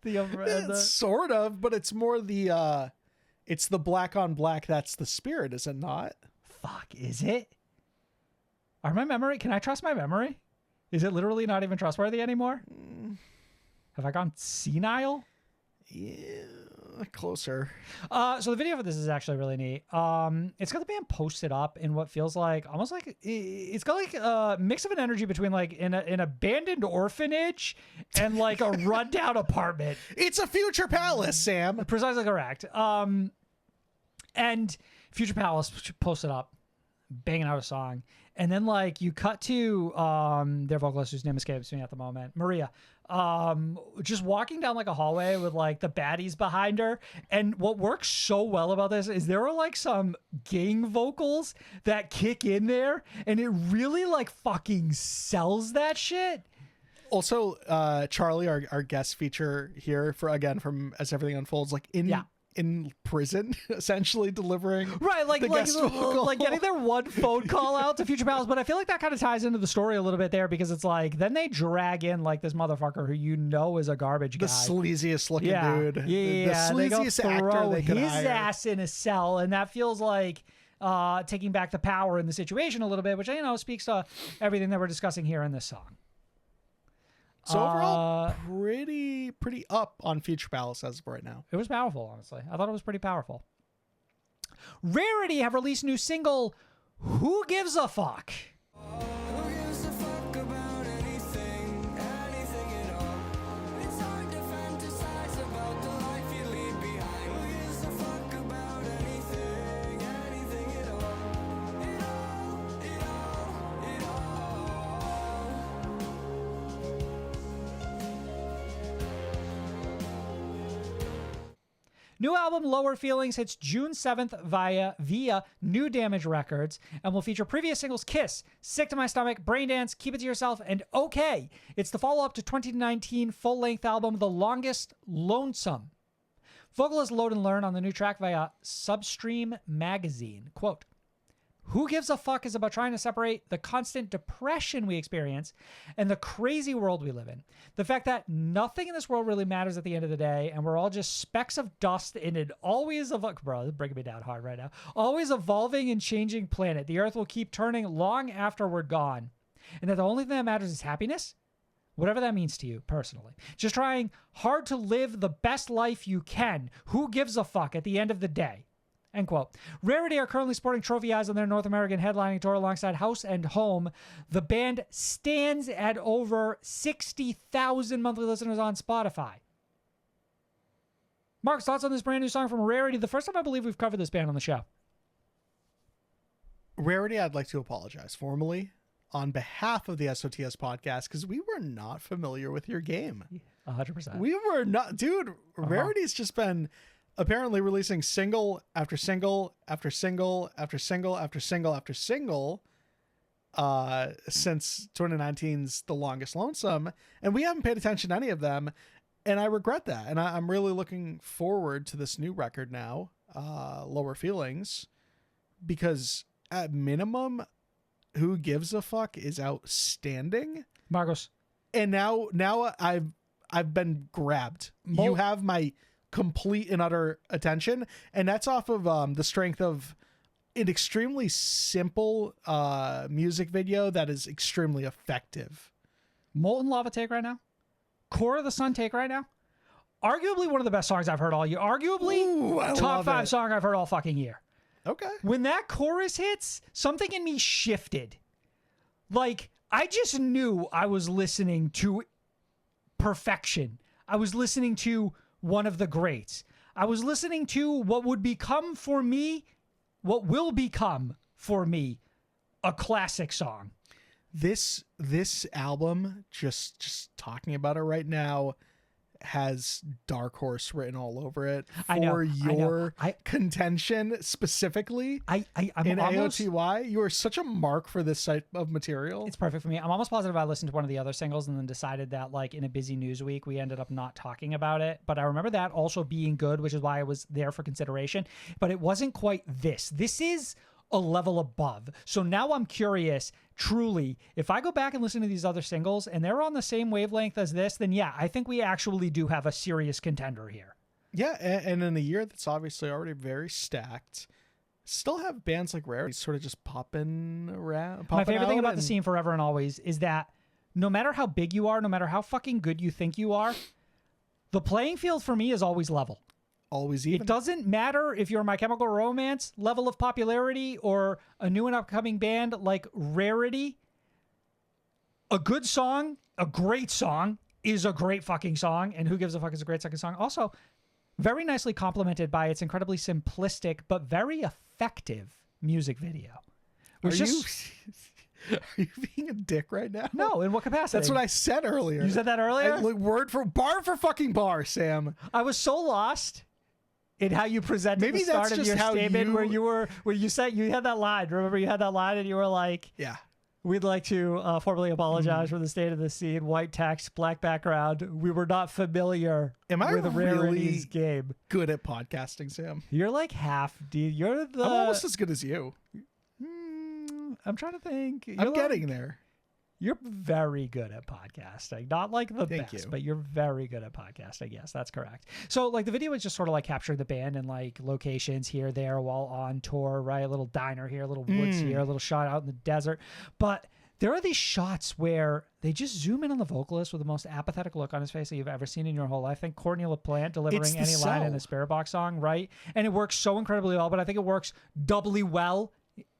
The umbrella. Sort of, but it's more the it's the black on black. That's the spirit, is it not? Fuck, is it? Are my memory? Can I trust my memory? Is it literally not even trustworthy anymore? Have I gone senile? Yeah, closer. So the video for this is actually really neat. It's got the band posted up in what feels like almost like it's got like a mix of an energy between like an abandoned orphanage and like a rundown apartment. It's a future palace, Sam. Precisely correct. And Future Palace posted up, banging out a song, and then like you cut to their vocalist, whose name escapes me at the moment, Maria, just walking down like a hallway with like the baddies behind her. And what works so well about this is there are like some gang vocals that kick in there, and it really like fucking sells that shit. Also, Charlie, our guest feature here for again from As Everything Unfolds, like in prison, essentially delivering like the guest vocal. like getting their one phone call out to Future Palace. But I feel like that kind of ties into the story a little bit there, because it's like then they drag in like this motherfucker who you know is a garbage guy, the sleaziest looking dude, the they go sleaziest actor they could his hire. ass in a cell, and that feels like taking back the power in the situation a little bit, which speaks to everything that we're discussing here in this song. So overall, pretty up on Future Palace as of right now. It was powerful, honestly. I thought it was pretty powerful. Rarity have released new single, Who Gives a Fuck? Who gives a fuck about anything, anything at all? It's hard to fantasize about the life you leave behind. Who gives a fuck about anything, anything at all? It all. New album Lower Feelings hits June 7th via New Damage Records and will feature previous singles Kiss, Sick to My Stomach, Braindance, Keep It to Yourself, and OK. It's the follow-up to 2019 full-length album The Longest Lonesome. Vocalist Load and Learn on the new track via Substream Magazine. Quote, Who Gives a Fuck is about trying to separate the constant depression we experience and the crazy world we live in. The fact that nothing in this world really matters at the end of the day, and we're all just specks of dust in an always bro, this is bringing me down hard right now. Always evolving and changing planet. The earth will keep turning long after we're gone. And that the only thing that matters is happiness? Whatever that means to you personally. Just trying hard to live the best life you can. Who gives a fuck at the end of the day? End quote. Rarity are currently sporting trophy eyes on their North American headlining tour alongside House and Home. The band stands at over 60,000 monthly listeners on Spotify. Mark's thoughts on this brand new song from Rarity? The first time I believe we've covered this band on the show. Rarity, I'd like to apologize formally on behalf of the SOTS podcast, because we were not familiar with your game. 100%. We were not, dude. Rarity's just been apparently releasing single after single after single after single after single after single since 2019's The Longest Lonesome, and we haven't paid attention to any of them, and I regret that. And I'm really looking forward to this new record now, Lower Feelings, because at minimum, Who Gives a Fuck is outstanding. Marcos. And now I've been grabbed. You have my complete and utter attention, and that's off of the strength of an extremely simple music video that is extremely effective. Molten Lava take right now. Core of the Sun take right now. Arguably one of the best songs I've heard all year. Arguably top 5 song I've heard all fucking year. Okay. When that chorus hits, something in me shifted. Like, I just knew I was listening to perfection. I was listening to one of the greats. I was listening to what will become for me a classic song. This album, just talking about it right now, has Dark Horse written all over it I know, for I know. your contention specifically. I'm in almost, AOTY, you are such a mark for this type of material. It's perfect for me. I'm almost positive I listened to one of the other singles and then decided that, like, in a busy news week, we ended up not talking about it. But I remember that also being good, which is why it was there for consideration. But it wasn't quite this. This is a level above. So now I'm curious, truly, if I go back and listen to these other singles and they're on the same wavelength as this, then yeah, I think we actually do have a serious contender here. Yeah, and in a year that's obviously already very stacked, still have bands like Rarity sort of just popping around. My favorite thing about and the scene Forever and Always is that no matter how big you are, no matter how fucking good you think you are, the playing field for me is always level. always even. It doesn't matter if you're My Chemical Romance level of popularity or a new and upcoming band like Rarity. A good song, a great song, is a great fucking song, and Who Gives a Fuck is a great second song. Also, very nicely complemented by its incredibly simplistic but very effective music video. Are you being a dick right now? No, in what capacity? That's what I said earlier. You said that earlier? Word for bar for fucking bar, Sam. I was so lost in how you presented Maybe the start that's of just your how statement you- where you said you had that line. Remember you had that line and you were like, Yeah. we'd like to formally apologize for the state of the scene. White text, black background. We were not familiar Am I with Rarity's really game. good at podcasting, Sam? You're like half, dude. You're the... I'm almost as good as you. I'm trying to think. I'm getting there. You're very good at podcasting. Not like the Thank best, you. but you're very good at podcasting. Yes, that's correct. So like the video is just sort of like capturing the band and like locations here, there while on tour, right? A little diner here, a little woods here, a little shot out in the desert. But there are these shots where they just zoom in on the vocalist with the most apathetic look on his face that you've ever seen in your whole life. I think Courtney LaPlante delivering It's the any line in cell. a Spirit Box song, right? And it works so incredibly well, but I think it works doubly well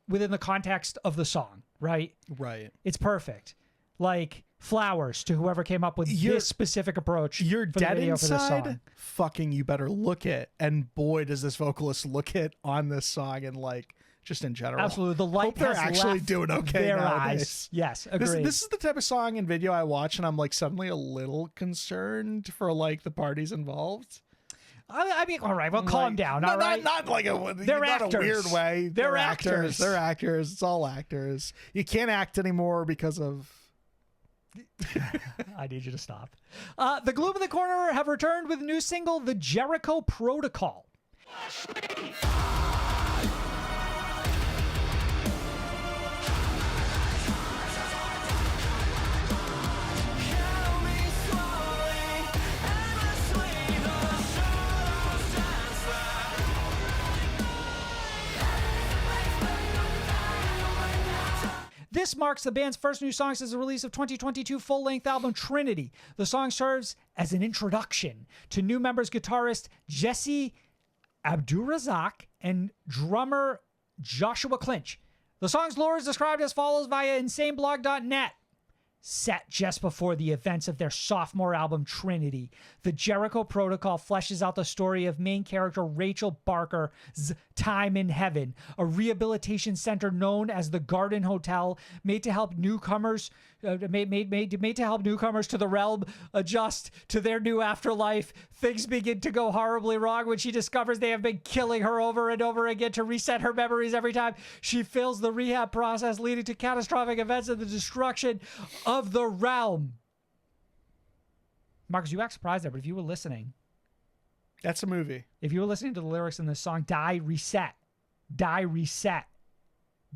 within the context of the song, right? Right. It's perfect. Like flowers to whoever came up with this specific approach. You're for the dead video for this inside. song. Fucking, you better look it. And boy, does this vocalist look it on this song and like just in general. Absolutely. The light Hope they're has actually left doing okay their nowadays. eyes. Yes, agreed. This is the type of song and video I watch and I'm like suddenly a little concerned for like the parties involved. I mean, all right, well, calm Like, down, no, all right? Not like They're not actors. a weird way. They're actors. They're actors. It's all actors. You can't act anymore because of... I need you to stop. The Gloom in the Corner have returned with a new single, The Jericho Protocol. This marks the band's first new song since the release of 2022 full-length album Trinity. The song serves as an introduction to new members guitarist Jesse Abdurazak and drummer Joshua Clinch. The song's lore is described as follows via insaneblog.net. Set just before the events of their sophomore album Trinity, The Jericho Protocol fleshes out the story of main character Rachel Barker's time in heaven, a rehabilitation center known as the Garden Hotel, made to help newcomers to the realm adjust to their new afterlife. Things begin to go horribly wrong when she discovers they have been killing her over and over again to reset her memories every time she fails the rehab process, leading to catastrophic events and the destruction of the realm. Marcus, you act surprised there, but if you were listening, That's a movie. if you were listening to the lyrics in this song, die, reset, die, reset,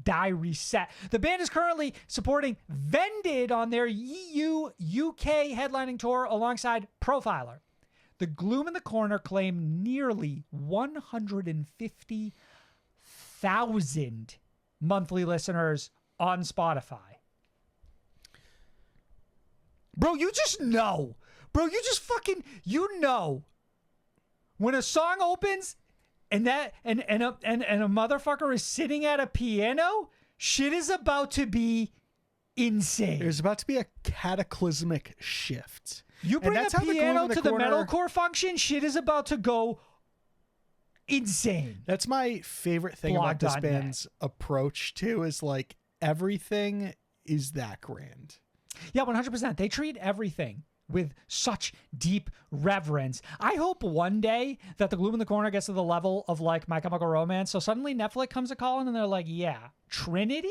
die, reset. The band is currently supporting Vended on their EU UK headlining tour alongside Profiler. The Gloom in the Corner claim nearly 150,000 monthly listeners on Spotify. Bro, you just know. Bro, you just fucking, you know. When a song opens and a motherfucker is sitting at a piano, shit is about to be insane. There's about to be a cataclysmic shift. You bring a how the Gloom piano in the to the Corner- metalcore function, shit is about to go insane. That's my favorite thing about this Blog.net. band's approach too, is like everything is that grand. Yeah, 100%. They treat everything with such deep reverence. I hope one day that the Gloom in the Corner gets to the level of like My Chemical Romance. So suddenly Netflix comes a calling and they're like, yeah, Trinity?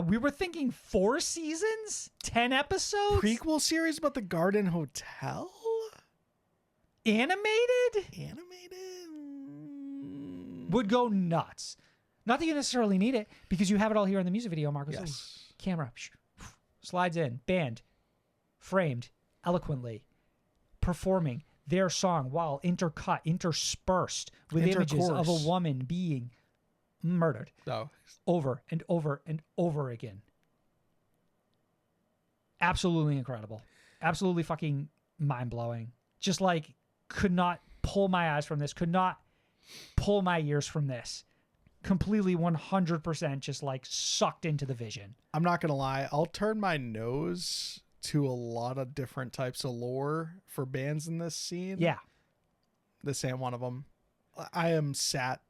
We were thinking 4 seasons, 10 episodes, Prequel series about the Garden Hotel? animated would go nuts. Not that you necessarily need it because you have it all here in the music video, Marcus. Yes. Camera slides in, band framed eloquently, performing their song while interspersed with images of a Intercourse. woman being murdered No. over and over and over again. Absolutely incredible. Absolutely fucking mind-blowing. Just like could not pull my eyes from this, could not pull my ears from this. Completely 100% just like sucked into the vision. I'm not going to lie. I'll turn my nose to a lot of different types of lore for bands in this scene. Yeah. This ain't one of them. I am sat.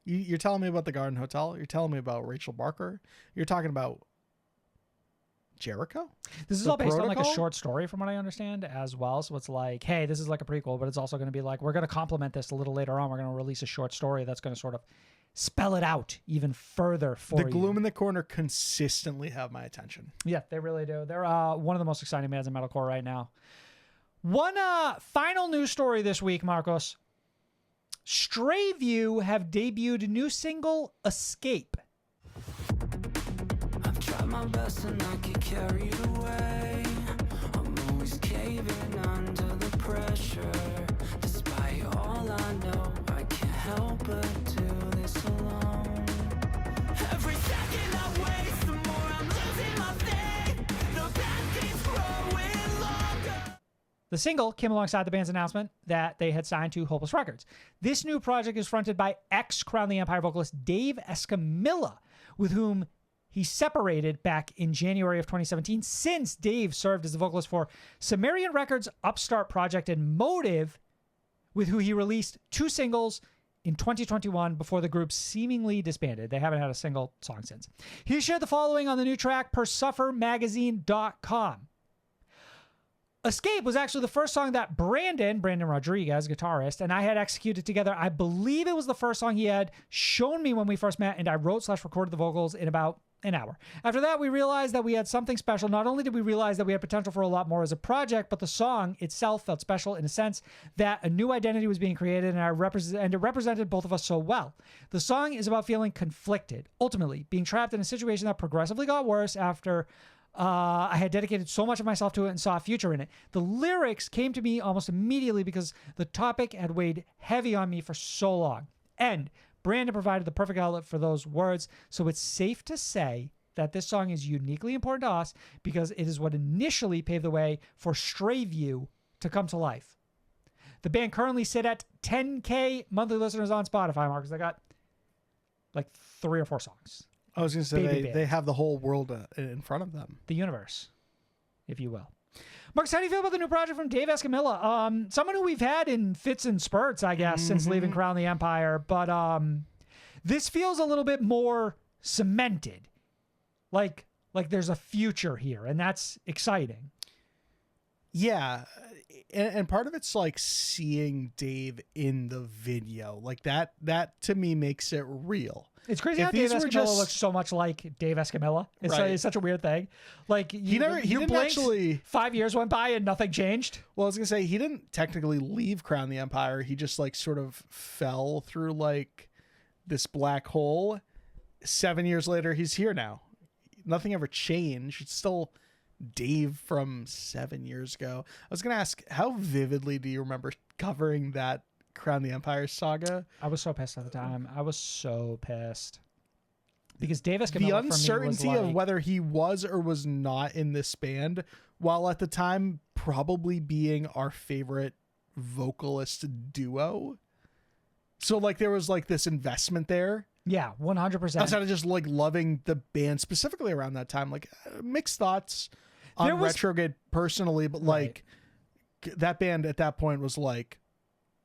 You're telling me about the Garden Hotel. You're telling me about Rachel Barker. You're talking about Jericho. This is The all based on like a Protocol? short story from what I understand as well. So it's like, hey, this is like a prequel, but it's also going to be like, we're going to complement this a little later on. We're going to release a short story that's going to sort of spell it out even further for The you. Gloom in the Corner consistently have my attention. Yeah, they really do. They're one of the most exciting bands in metalcore right now. One final news story this week, Marcos. Stray View have debuted a new single, Escape. I've tried my best and I get carried away. I'm always caving under the pressure. Despite all I know, I can't help but do this alone. Every second I waste, the more I'm losing my faith. The path keeps growing longer. The single came alongside the band's announcement that they had signed to Hopeless Records. This new project is fronted by ex-Crown the Empire vocalist Dave Escamilla, with whom he separated back in January of 2017, since Dave served as the vocalist for Sumerian Records' upstart project and Motive, with who he released 2 singles in 2021 before the group seemingly disbanded. They haven't had a single song since. He shared the following on the new track per SufferMagazine.com. Escape was actually the first song that Brandon Rodriguez, guitarist, and I had executed together. I believe it was the first song he had shown me when we first met, and I wrote/recorded the vocals in about an hour. After that, we realized that we had something special. Not only did we realize that we had potential for a lot more as a project, but the song itself felt special in a sense that a new identity was being created, and it represented both of us so well. The song is about feeling conflicted, ultimately being trapped in a situation that progressively got worse after I had dedicated so much of myself to it and saw a future in it. The lyrics came to me almost immediately because the topic had weighed heavy on me for so long. And Brandon provided the perfect outlet for those words, so it's safe to say that this song is uniquely important to us because it is what initially paved the way for Stray View to come to life. The band currently sit at 10K monthly listeners on Spotify, Marcus. They got like 3 or 4 songs. I was going to Baby say band. they have the whole world in front of them. The universe, if you will. Marcus, how do you feel about the new project from Dave Escamilla? Someone who we've had in fits and spurts, I guess, since leaving Crown the Empire. But this feels a little bit more cemented. Like there's a future here, and that's exciting. Yeah. And part of it's like seeing Dave in the video. Like that to me makes it real. It's crazy If how Dave these were Escamilla just- looks so much like Dave Escamilla. It's, Right. it's such a weird thing. Like He didn't blinked, actually- 5 years went by and nothing changed. Well, I was going to say he didn't technically leave Crown the Empire. He just like sort of fell through like this black hole. 7 years later, he's here now. Nothing ever changed. It's still Dave from 7 years ago. I was going to ask, how vividly do you remember covering that Crown the Empire saga? I was so pissed at the time. I was so pissed. Because Dave Escamilla The for me was uncertainty of like- whether he was or was not in this band, while at the time probably being our favorite vocalist duo. So like there was like this investment there. Yeah, 100%. Outside of just like loving the band specifically around that time, like mixed thoughts There on was- Retrograde personally, but like that band at that point was like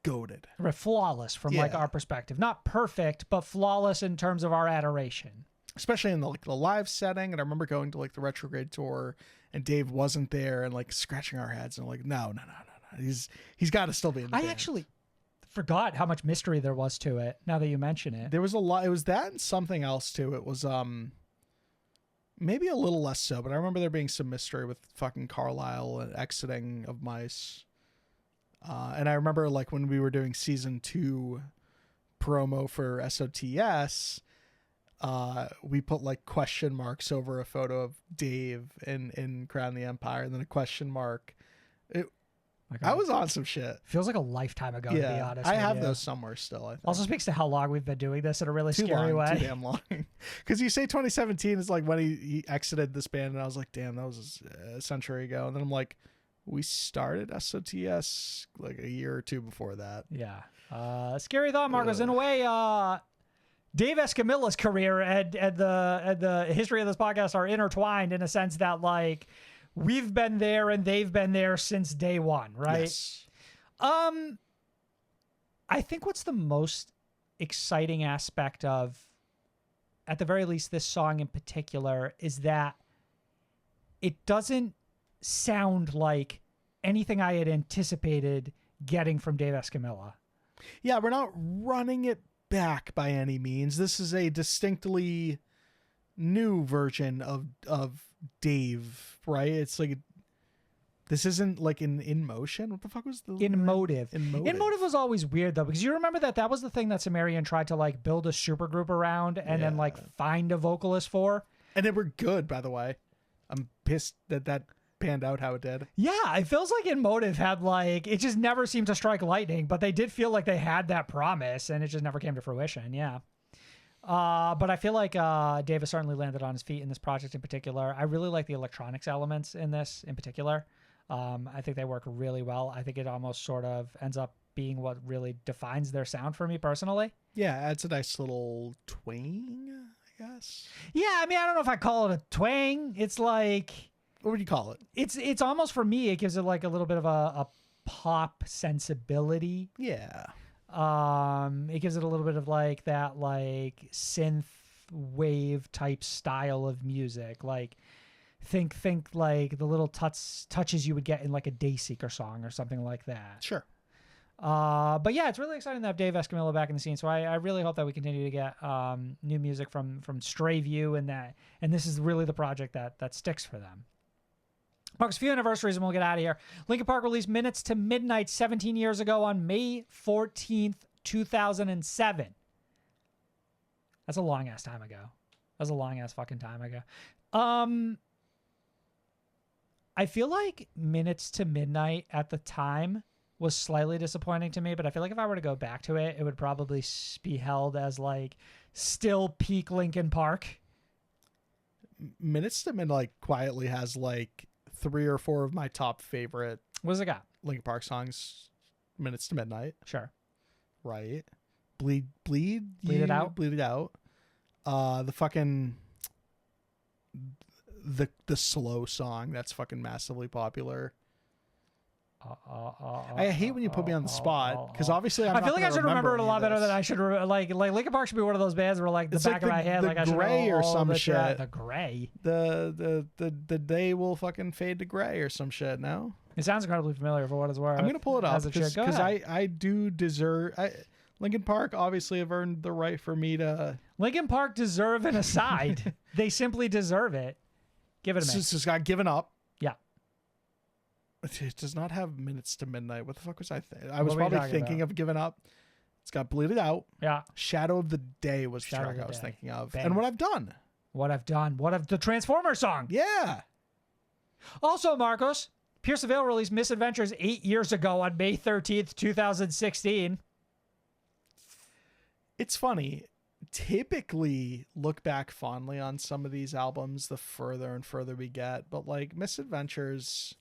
goated. Flawless from like Yeah. our perspective. Not perfect, but flawless in terms of our adoration. especially in the live setting. And I remember going to like the Retrograde tour, and Dave wasn't there, and like scratching our heads, and I'm like, no. He's got to still be in the band. I actually forgot how much mystery there was to it. Now that you mention it, There was a lot. It was that and something else too. It was maybe a little less so, but I remember there being some mystery with fucking Carlisle and exiting of Mice. And I remember like when we were doing season 2 promo for SOTS, we put like question marks over a photo of Dave in Crown the Empire, and then a question mark. I was on some shit. feels like a lifetime ago, to be honest. I with have you. those somewhere still. I think. Also speaks to how long we've been doing this in a really scary way. Too damn long. Because you say 2017 is like when he exited this band, and I was like, damn, that was a century ago. And then I'm like, we started SOTS like a year or two before that. Yeah. Scary thought, Marcos. In a way, Dave Escamilla's career and the history of this podcast are intertwined in a sense that like we've been there and they've been there since day one, right? Yes. I think what's the most exciting aspect of, at the very least, this song in particular, is that it doesn't sound like anything I had anticipated getting from Dave Escamilla. Yeah, we're not running it back by any means. This is a distinctly new version of Dave, right? It's like this isn't like in motion. What the fuck was the In motive. In motive. In motive was always weird though, because you remember that was the thing that Sumerian tried to like build a supergroup around and then like find a vocalist for. And they were good, by the way. I'm pissed that panned out how it did. Yeah, it feels like In Motive had like, it just never seemed to strike lightning, but they did feel like they had that promise and it just never came to fruition. Yeah. But I feel like Dave has certainly landed on his feet in this project in particular. I really like the electronics elements in this in particular. I think they work really well. I think it almost sort of ends up being what really defines their sound for me personally. Yeah, adds a nice little twang, I guess. Yeah, I mean, I don't know if I call it a twang. It's like, What would you call it? it's almost, for me, it gives it like a little bit of a pop sensibility. Yeah. It gives it a little bit of like that like synth wave type style of music. Like think like the little touches you would get in like a Dayseeker song or something like that. Sure. But yeah, it's really exciting to have Dave Escamilla back in the scene. So I really hope that we continue to get new music from Stray View and this is really the project that sticks for them. Mark's few anniversaries and we'll get out of here. Linkin Park released Minutes to Midnight 17 years ago on May 14th, 2007. That's a long ass time ago. That's a long ass fucking time ago. I feel like Minutes to Midnight at the time was slightly disappointing to me, but I feel like if I were to go back to it, it would probably be held as like still peak Linkin Park. Minutes to Midnight quietly has like 3 or 4 of my top favorite What does it got? Linkin Park songs. Minutes to Midnight, Sure. right? Bleed It Out? Bleed It Out. The fucking the slow song that's fucking massively popular. I hate when you put me on the spot because obviously I feel like I should remember it a lot better than I should. Like Linkin Park should be one of those bands where like the It's back like of my head, the like I should Gray know or all some the shit. The Gray. The day will fucking fade to gray or some shit. No, It sounds incredibly familiar for what it's worth. I'm gonna pull it up As it should. Go because ahead. I do deserve. Linkin Park obviously have earned the right for me to. Linkin Park deserve an aside. They simply deserve it. Give it a minute. Just got given up. Yeah. It does not have Minutes to Midnight. What the fuck was I thinking? I was What were you probably talking thinking about? of giving up. It's got Bleed It Out. Yeah. Shadow of the Day was the Shadow of track the I was Day. thinking of. Bang. And What I've Done. What I've done. What I've the Transformer song. Yeah. Also, Marcos, Pierce the Veil released Misadventures 8 years ago on May 13th, 2016. It's funny. Typically look back fondly on some of these albums the further and further we get, but like Misadventures,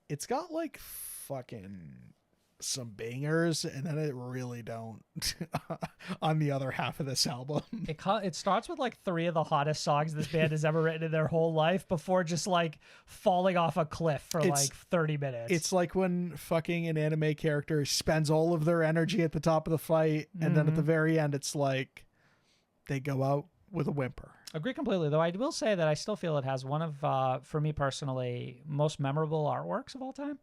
it's got like fucking some bangers, and then it really don't on the other half of this album. It starts with like 3 of the hottest songs this band has ever written in their whole life before just like falling off a cliff for like 30 minutes. It's like when fucking an anime character spends all of their energy at the top of the fight, and then at the very end it's like they go out with a whimper. Agree completely, though I will say that I still feel it has one of, for me personally, most memorable artworks of all time.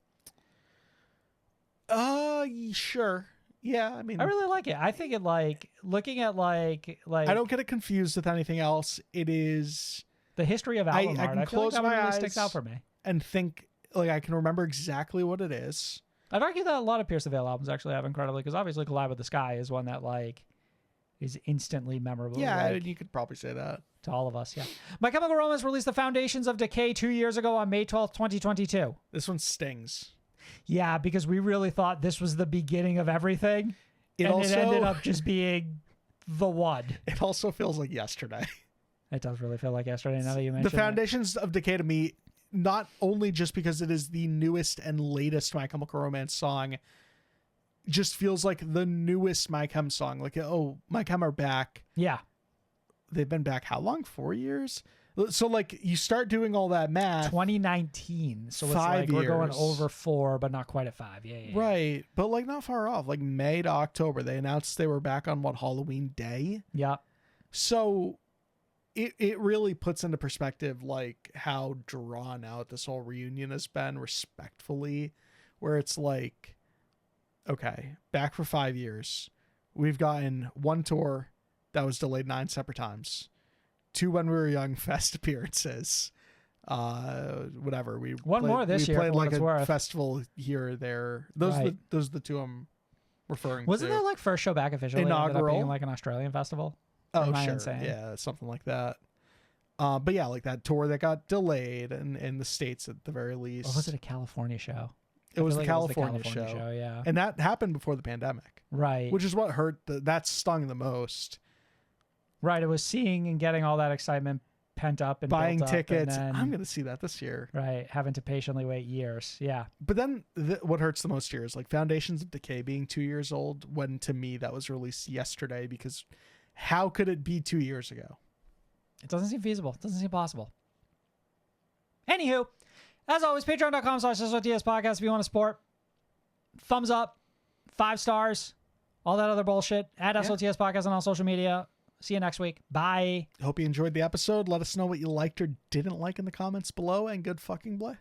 Sure. Yeah, I mean, I really like it. I think it looking at like I don't get it confused with anything else. It is the history of album art. can I feel close like that one my really eyes sticks out for me. and think like I can remember exactly what it is. I'd argue that a lot of Pierce the Veil albums actually have incredibly, because obviously Collide with the Sky is one that is instantly memorable. Yeah, you could probably say that. To all of us, yeah. My Chemical Romance released The Foundations of Decay 2 years ago on May 12th, 2022. This one stings. Yeah, because we really thought this was the beginning of everything. It ended up just being the one. It also feels like yesterday. It does really feel like yesterday now that you mentioned The Foundations of Decay to me, not only just because it is the newest and latest My Chemical Romance song, just feels like the newest My Chem song. Like, oh, My Chem are back. Yeah. They've been back how long? 4 years? So, like, you start doing all that math. 2019. So it's 5 like we're going years. over 4, but not quite at 5. Yeah. Right. But, like, not far off. Like, May to October. They announced they were back on, Halloween Day? Yeah. So it really puts into perspective, like, how drawn out this whole reunion has been, respectfully, where it's like, okay, back for 5 years. We've gotten one tour that was delayed 9 separate times. 2 When We Were Young Fest appearances. Whatever. We more this year, played for what like it's a worth. festival here or there. Those Right. are the 2 I'm referring Wasn't to. that like first show back officially? Ended up Inaugural? being like an Australian festival? Or Oh, am I sure. insane? Yeah, something like that. But yeah, like that tour that got delayed in the States at the very least. Or was it a California show? It was I the feel like California, show. Yeah. And that happened before the pandemic, Right. which is what hurt. That stung the most. Right. It was seeing and getting all that excitement pent up and Buying built up, and tickets. then, I'm going to see that this year. right. Having to patiently wait years. Yeah. But then what hurts the most here is like Foundations of Decay being 2 years old, when to me that was released yesterday, because how could it be 2 years ago? It doesn't seem feasible. It doesn't seem possible. Anywho, as always, patreon.com/SOTS podcast if you want to support. Thumbs up, 5 stars, all that other bullshit. At SOTS podcast on all social media. See you next week. Bye. Hope you enjoyed the episode. Let us know what you liked or didn't like in the comments below, and good fucking play.